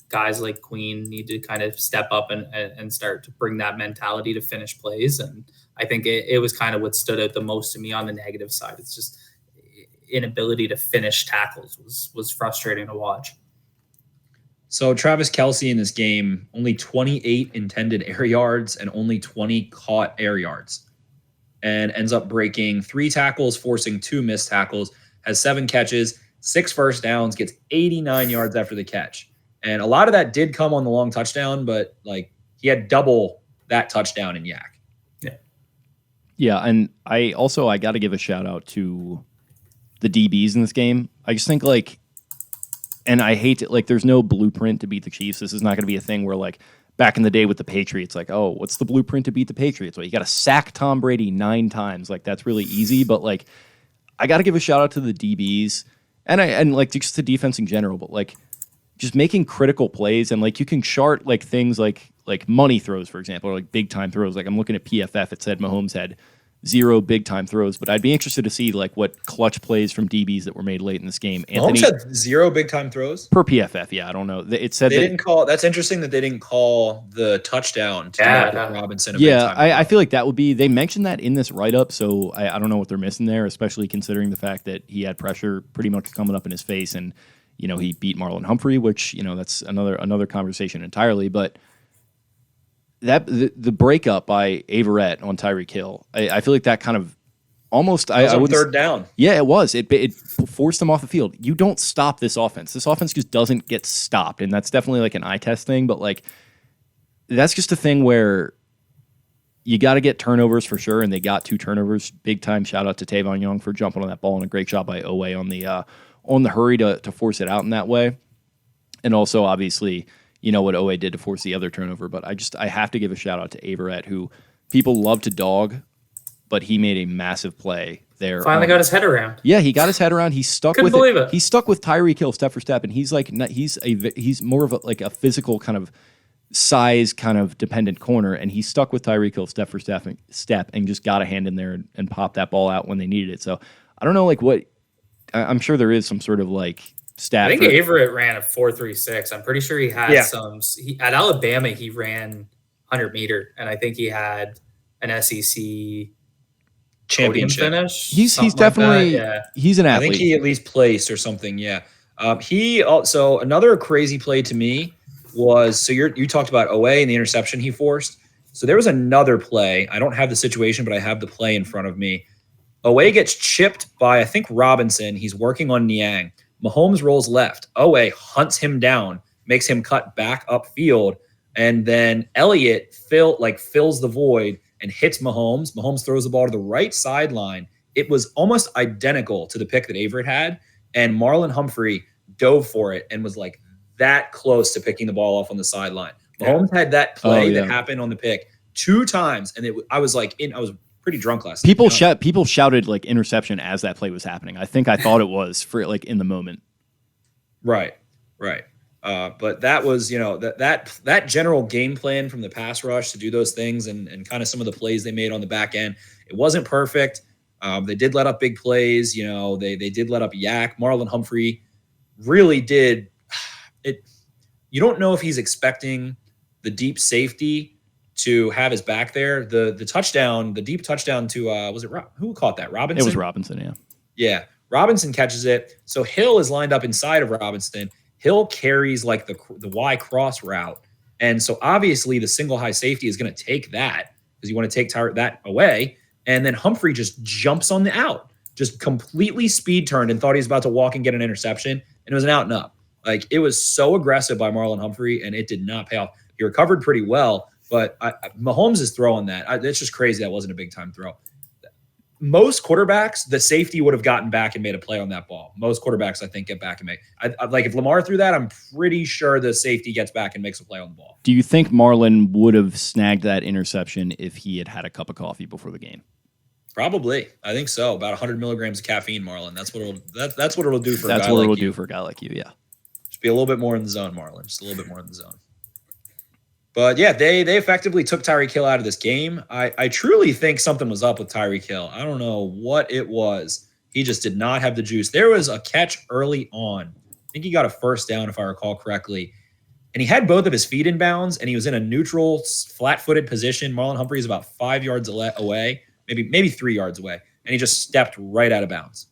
guys like Queen need to kind of step up and start to bring that mentality to finish plays. And I think it was kind of what stood out the most to me on the negative side. It's just inability to finish tackles was frustrating to watch. So Travis Kelce in this game, only 28 intended air yards and only 20 caught air yards, and ends up breaking 3 tackles, forcing 2 missed tackles, has 7 catches, 6 first downs, gets 89 yards after the catch. And a lot of that did come on the long touchdown, but like he had double that touchdown in yak. Yeah, and I got to give a shout out to the DBs in this game. I just think and I hate it, there's no blueprint to beat the Chiefs. This is not going to be a thing where back in the day with the Patriots, oh, what's the blueprint to beat the Patriots? Well, you got to sack Tom Brady 9 times. That's really easy, but I got to give a shout out to the DBs and just the defense in general, but just making critical plays, and you can chart things like money throws, for example, or big time throws. I'm looking at PFF, it said Mahomes had 0 big time throws, but I'd be interested to see what clutch plays from DBs that were made late in this game. Mahomes had 0 big time throws per PFF. Yeah, I don't know. It said they didn't call. That's interesting that they didn't call the touchdown to Robinson. I feel like that would be. They mentioned that in this write up, so I don't know what they're missing there, especially considering the fact that he had pressure pretty much coming up in his face, and he beat Marlon Humphrey, which that's another conversation entirely, but. The breakup by Averett on Tyreek Hill, I feel like that kind of almost I would 3rd down. Yeah, it was. It forced them off the field. You don't stop this offense. This offense just doesn't get stopped, and that's definitely an eye test thing. But that's just a thing where you got to get turnovers for sure, and they got 2 turnovers. Big time shout out to Tavon Young for jumping on that ball, and a great job by Owe on the hurry to force it out in that way, and also obviously. What Owe did to force the other turnover, but I have to give a shout out to Averett, who people love to dog, but he made a massive play there. Finally got his head around. Yeah, he got his head around. He stuck Couldn't with believe it. He stuck with Tyreek Hill step for step, and he's more of a physical kind of size kind of dependent corner, and he stuck with Tyreek Hill step for step and just got a hand in there and popped that ball out when they needed it. So I don't know, like what I'm sure there is some sort of like stat. I think Averett ran a 4.36. I'm pretty sure he had at Alabama he ran 100-meter, and I think he had an SEC championship finish. He's definitely he's an athlete. I think he at least placed or something. Yeah. He also another crazy play to me was you talked about OA and the interception he forced. So there was another play. I don't have the situation, but I have the play in front of me. OA gets chipped by I think Robinson. He's working on Niang. Mahomes rolls left. OA hunts him down, makes him cut back upfield, and then Elliott fills the void and hits Mahomes. Mahomes throws the ball to the right sideline. It was almost identical to the pick that Averett had, and Marlon Humphrey dove for it and was like that close to picking the ball off on the sideline. Mahomes had that play that happened on the pick 2 times, and I was pretty drunk last night. People shouted like interception as that play was happening. I thought it was for like in the moment. Right. But that was, that general game plan from the pass rush to do those things and kind of some of the plays they made on the back end. It wasn't perfect. They did let up big plays. They did let up Yak. Marlon Humphrey really did it. You don't know if he's expecting the deep safety to have his back there. The touchdown, the deep touchdown to who caught that? Robinson? It was Robinson, yeah. Yeah. Robinson catches it. So Hill is lined up inside of Robinson. Hill carries like the Y cross route. And so obviously the single high safety is going to take that because you want to take that away. And then Humphrey just jumps on the out, just completely speed turned and thought he was about to walk and get an interception. And it was an out and up. Like it was so aggressive by Marlon Humphrey and it did not pay off. He recovered pretty well, but Mahomes is throwing that. It's just crazy. That wasn't a big time throw. Most quarterbacks, the safety would have gotten back and made a play on that ball. Most quarterbacks, I think, get back and make. Like if Lamar threw that, I'm pretty sure the safety gets back and makes a play on the ball. Do you think Marlon would have snagged that interception if he had had a cup of coffee before the game? Probably, I think so. About 100 milligrams of caffeine, Marlon. That's what it'll do for. That's what it'll do for a guy like you. Yeah, just be a little bit more in the zone, Marlon. Just a little bit more in the zone. But yeah, they effectively took Tyreek Hill out of this game. I truly think something was up with Tyreek Hill. I don't know what it was. He just did not have the juice. There was a catch early on. I think he got a first down, if I recall correctly. And he had both of his feet in bounds, and he was in a neutral, flat-footed position. Marlon Humphrey is about 5 yards away, maybe 3 yards away. And he just stepped right out of bounds.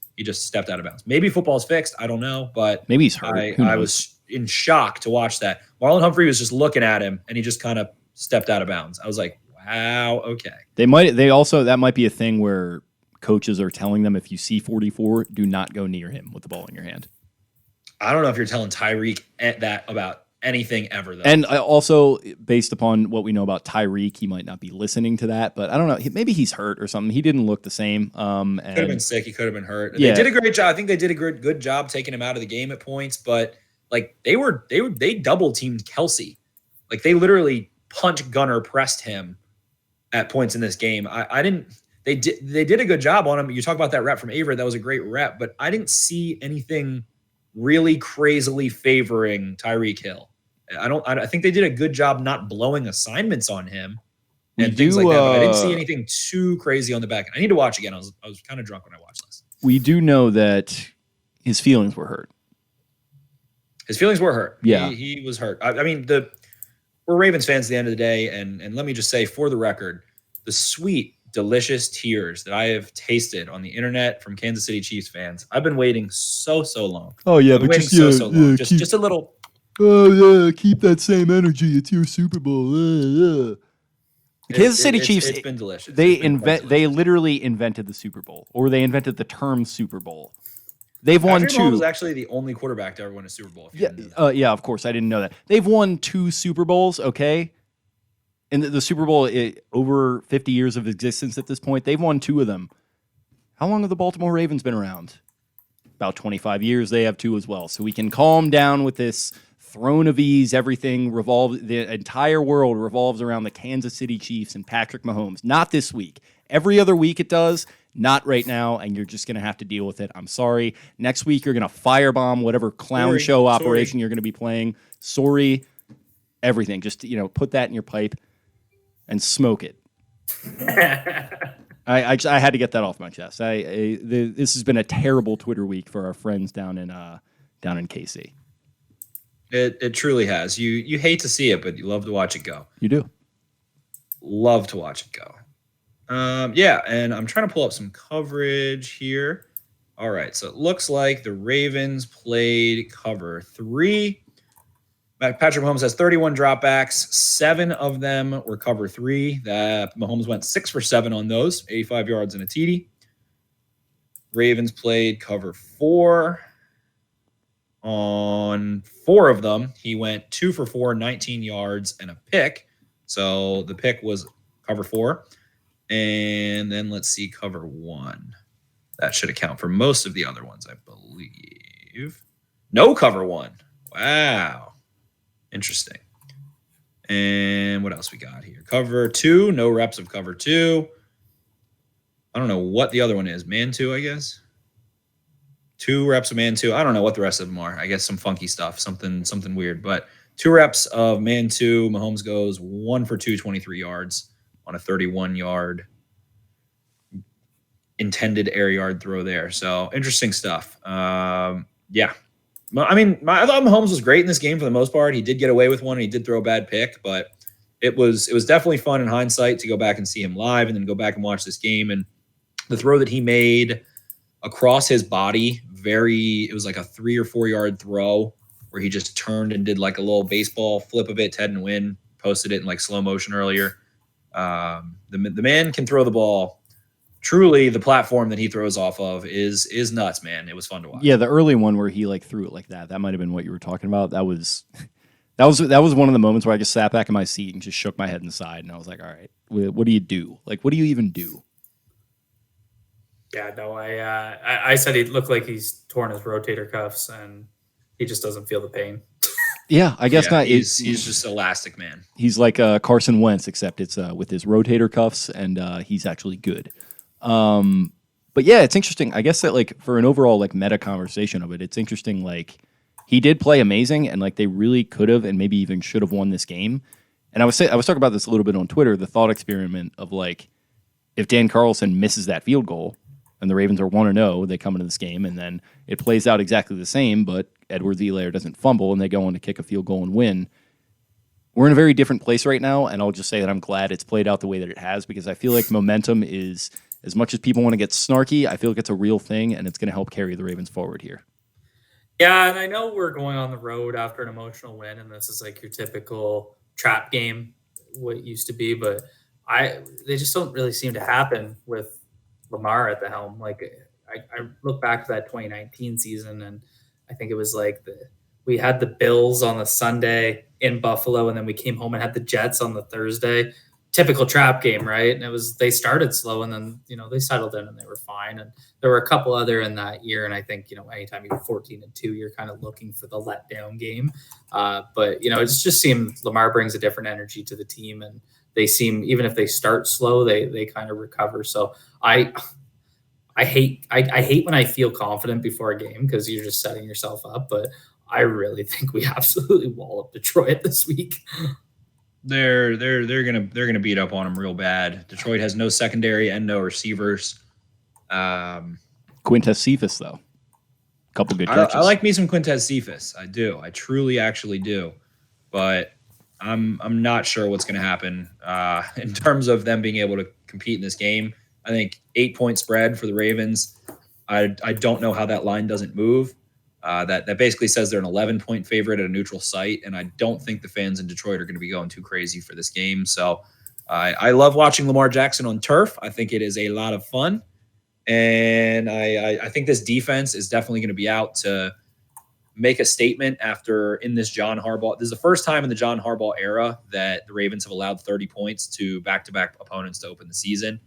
Maybe football's fixed. I don't know. But maybe he's hurt. I was in shock to watch that. Marlon Humphrey was just looking at him and he just kind of stepped out of bounds. I was like, wow, okay. That might be a thing where coaches are telling them if you see 44, do not go near him with the ball in your hand. I don't know if you're telling Tyreek that about anything ever though. And also based upon what we know about Tyreek, he might not be listening to that, but I don't know. Maybe he's hurt or something. He didn't look the same. Could have been sick. He could have been hurt. Yeah. They did a great job. I think they did a good job taking him out of the game at points, but like they double teamed Kelsey. Like they literally punch gunner pressed him at points in this game. They did a good job on him. You talk about that rep from Averett. That was a great rep, but I didn't see anything really crazily favoring Tyreek Hill. I think they did a good job not blowing assignments on him and things like that. But I didn't see anything too crazy on the back end. I need to watch again. I was kind of drunk when I watched this. We do know that his feelings were hurt. His feelings were hurt. Yeah. He was hurt. I mean, we're Ravens fans at the end of the day, and let me just say, for the record, the sweet, delicious tears that I have tasted on the internet from Kansas City Chiefs fans, I've been waiting so long. Oh yeah, but just long. Just a little. Oh yeah, keep that same energy. It's your Super Bowl. Kansas City Chiefs. It's been delicious. They literally invented the Super Bowl, or they invented the term Super Bowl. They've won Patrick 2. Mahomes was actually the only quarterback to ever win a Super Bowl. Yeah, of course. I didn't know that. They've won 2 Super Bowls, okay? And the Super Bowl, over 50 years of existence at this point, they've won 2 of them. How long have the Baltimore Ravens been around? About 25 years. They have 2 as well. So we can calm down with this throne of ease. The entire world revolves around the Kansas City Chiefs and Patrick Mahomes. Not this week. Every other week it does. Not right now, and you're just going to have to deal with it. I'm sorry. Next week, you're going to firebomb whatever clown show operation you're going to be playing. Sorry. everything. Just, put that in your pipe and smoke it. I had to get that off my chest. This has been a terrible Twitter week for our friends down in KC. It truly has. You hate to see it, but you love to watch it go. You do. Love to watch it go. Yeah, and I'm trying to pull up some coverage here. All right, so it looks like the Ravens played cover 3. Patrick Mahomes has 31 dropbacks. 7 of them were cover 3. That Mahomes went 6 for 7 on those, 85 yards and a TD. Ravens played cover 4. On 4 of them, he went 2 for 4, 19 yards and a pick. So the pick was cover 4. And then let's see, cover 1. That should account for most of the other ones, I believe. No cover 1. Wow. Interesting. And what else we got here? Cover 2, no reps of cover 2. I don't know what the other one is. Man 2, I guess. 2 reps of man 2. I don't know what the rest of them are. I guess some funky stuff, something weird. But 2 reps of man 2. Mahomes goes 1 for 2, 23 yards on a 31-yard intended air yard throw there. So interesting stuff. Yeah. I mean, I thought Mahomes was great in this game for the most part. He did get away with one, and he did throw a bad pick, but it was definitely fun in hindsight to go back and see him live and then go back and watch this game. And the throw that he made across his body, it was like a 3 or 4 yard throw where he just turned and did like a little baseball flip of it. Ted and Wynn posted it in like slow motion earlier. The man can throw the ball. Truly, the platform that he throws off of is nuts, man. It was fun to watch. Yeah, the early one where he like threw it like that. That might have been what you were talking about. That was one of the moments where I just sat back in my seat and just shook my head inside, and I was like, "All right, what do you do? Like, what do you even do?" Yeah, no, I said he looked like he's torn his rotator cuffs, and he just doesn't feel the pain. Yeah, I guess not. He's just elastic, man. He's like Carson Wentz, except it's with his rotator cuffs, and he's actually good. But yeah, it's interesting. I guess that like for an overall like meta conversation of it, it's interesting. Like he did play amazing, and like they really could have and maybe even should have won this game. And I was talking about this a little bit on Twitter. The thought experiment of like if Dan Carlson misses that field goal and the Ravens are 1-0, they come into this game, and then it plays out exactly the same, but Edwards-Helaire doesn't fumble, and they go on to kick a field goal and win. We're in a very different place right now, and I'll just say that I'm glad it's played out the way that it has, because I feel like momentum is, as much as people want to get snarky, I feel like it's a real thing, and it's going to help carry the Ravens forward here. Yeah, and I know we're going on the road after an emotional win, and this is like your typical trap game, what it used to be, but they just don't really seem to happen with Lamar at the helm. Like I look back to that 2019 season, and I think it was like we had the Bills on the Sunday in Buffalo, and then we came home and had the Jets on the Thursday. Typical trap game, right? And they started slow, and then they settled in and they were fine. And there were a couple other in that year, and I think anytime you're 14-2, you're kind of looking for the letdown game. But it just seemed Lamar brings a different energy to the team, and they seem, even if they start slow, they kind of recover. So I hate when I feel confident before a game, because you're just setting yourself up. But I really think we absolutely wall up Detroit this week. They're gonna beat up on them real bad. Detroit has no secondary and no receivers. Quintez Cephas, though, a couple good catches. I like me some Quintez Cephas. I do. I truly actually do. But I'm not sure what's going to happen in terms of them being able to compete in this game. I think 8-point spread for the Ravens. I don't know how that line doesn't move. That basically says they're an 11-point favorite at a neutral site, and I don't think the fans in Detroit are going to be going too crazy for this game. So I love watching Lamar Jackson on turf. I think it is a lot of fun, and I think this defense is definitely going to be out to make a statement in this John Harbaugh. This is the first time in the John Harbaugh era that the Ravens have allowed 30 points to back-to-back opponents to open the season,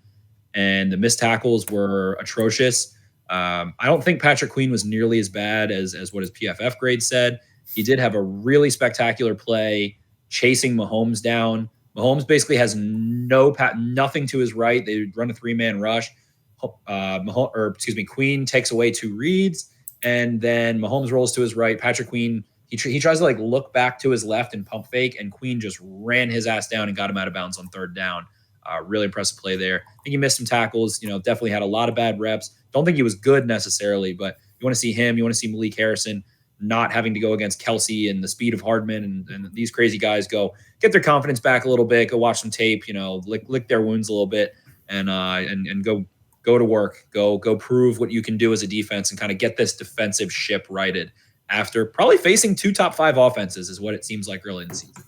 and the missed tackles were atrocious. I don't think Patrick Queen was nearly as bad as what his PFF grade said. He did have a really spectacular play chasing Mahomes down. Mahomes basically has nothing to his right. They run a 3-man rush. Queen takes away 2 reads, and then Mahomes rolls to his right. Patrick Queen, he tries to like look back to his left and pump fake, and Queen just ran his ass down and got him out of bounds on third down. Really impressive play there. I think he missed some tackles. Definitely had a lot of bad reps. Don't think he was good necessarily, but you want to see him. You want to see Malik Harrison not having to go against Kelsey and the speed of Hardman and these crazy guys go get their confidence back a little bit, go watch some tape, lick their wounds a little bit and go to work, go prove what you can do as a defense and kind of get this defensive ship righted after probably facing 2 top 5 offenses is what it seems like early in the season.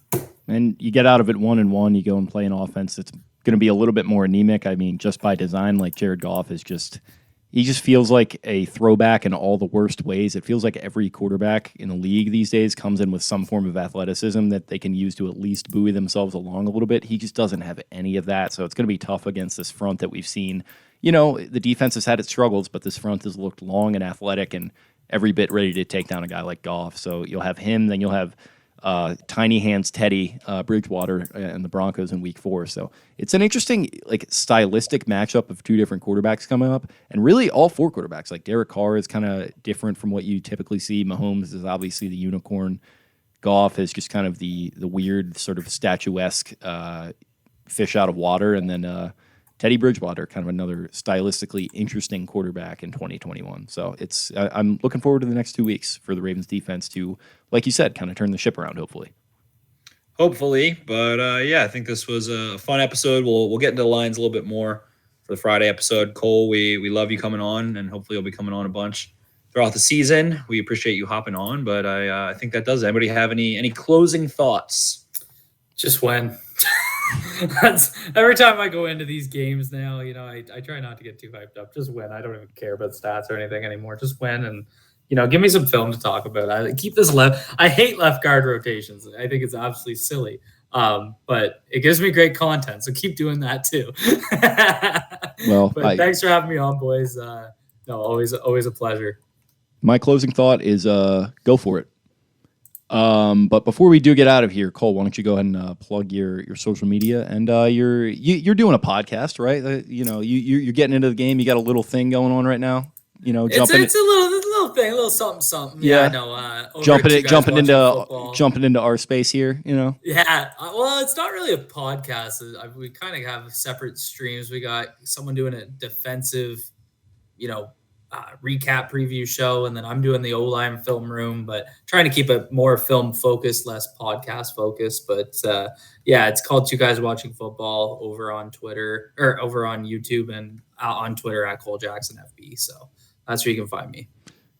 And you get out of it 1-1, you go and play an offense that's going to be a little bit more anemic. I mean, just by design, like Jared Goff is he just feels like a throwback in all the worst ways. It feels like every quarterback in the league these days comes in with some form of athleticism that they can use to at least buoy themselves along a little bit. He just doesn't have any of that, so it's going to be tough against this front that we've seen. The defense has had its struggles, but this front has looked long and athletic and every bit ready to take down a guy like Goff. So you'll have him, then you'll have Tiny Hands Teddy Bridgewater and the Broncos in Week 4. So it's an interesting stylistic matchup of 2 different quarterbacks coming up, and really all 4 quarterbacks. Like Derek Carr is kind of different from what you typically see. Mahomes is obviously the unicorn. Goff is just kind of the weird sort of statuesque fish out of water, and then Teddy Bridgewater, kind of another stylistically interesting quarterback in 2021. So I'm looking forward to the next 2 weeks for the Ravens defense to, like you said, kind of turn the ship around, hopefully. But I think this was a fun episode. We'll get into the lines a little bit more for the Friday episode. Cole, we love you coming on, and hopefully you'll be coming on a bunch throughout the season. We appreciate you hopping on, but I think that does it. Anybody have any closing thoughts? Just when. That's every time I go into these games now, I try not to get too hyped up. Just win. I don't even care about stats or anything anymore. Just win and give me some film to talk about. I keep this left. I hate left guard rotations. I think it's absolutely silly. But it gives me great content, so keep doing that too. Thanks for having me on, boys. Always a pleasure. My closing thought is go for it. But before we do get out of here, Cole, why don't you go ahead and plug your social media and you're doing a podcast, right? You're getting into the game. You got a little thing going on right now. It's a little thing, a little something. Yeah, jumping into our space here. Yeah. Well, it's not really a podcast. We kind of have separate streams. We got someone doing a defensive, recap preview show, and then I'm doing the O-line film room, but trying to keep it more film focused, less podcast focused. But it's called Two Guys Watching Football over on Twitter or over on YouTube and on Twitter at Cole Jackson FB. So that's where you can find me.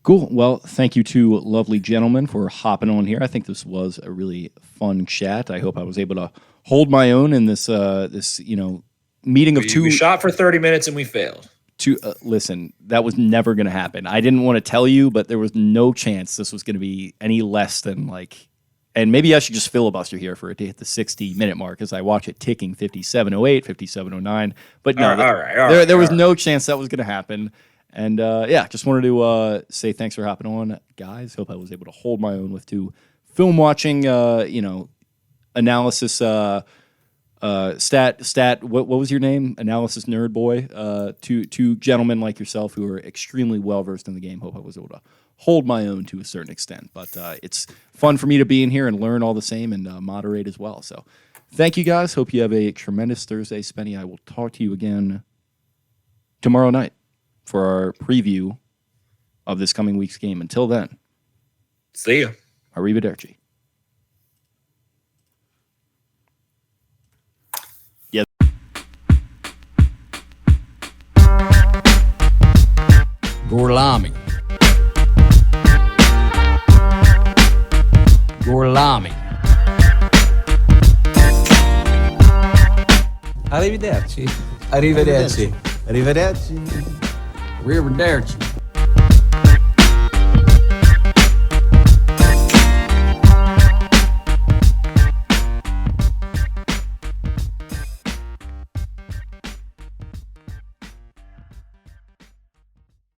Cool. Well, thank you two lovely gentlemen for hopping on here. I think this was a really fun chat. I hope I was able to hold my own in this meeting of two. We shot for 30 minutes and we failed. Listen, that was never going to happen. I didn't want to tell you, but there was no chance this was going to be any less than and maybe I should just filibuster here for it to hit the 60-minute mark as I watch it ticking 57:08, 57:09. But no, there was no chance that was going to happen. And just wanted to say thanks for hopping on, guys. Hope I was able to hold my own with two film watching, analysis. What was your name? Analysis nerd boy. Two gentlemen like yourself who are extremely well versed in the game. Hope I was able to hold my own to a certain extent. But it's fun for me to be in here and learn all the same and moderate as well. So thank you guys. Hope you have a tremendous Thursday, Spenny. I will talk to you again tomorrow night for our preview of this coming week's game. Until then, see ya. Arrivederci. Gorlami. Arrivederci. Arrivederci. Arrivederci. Arrivederci.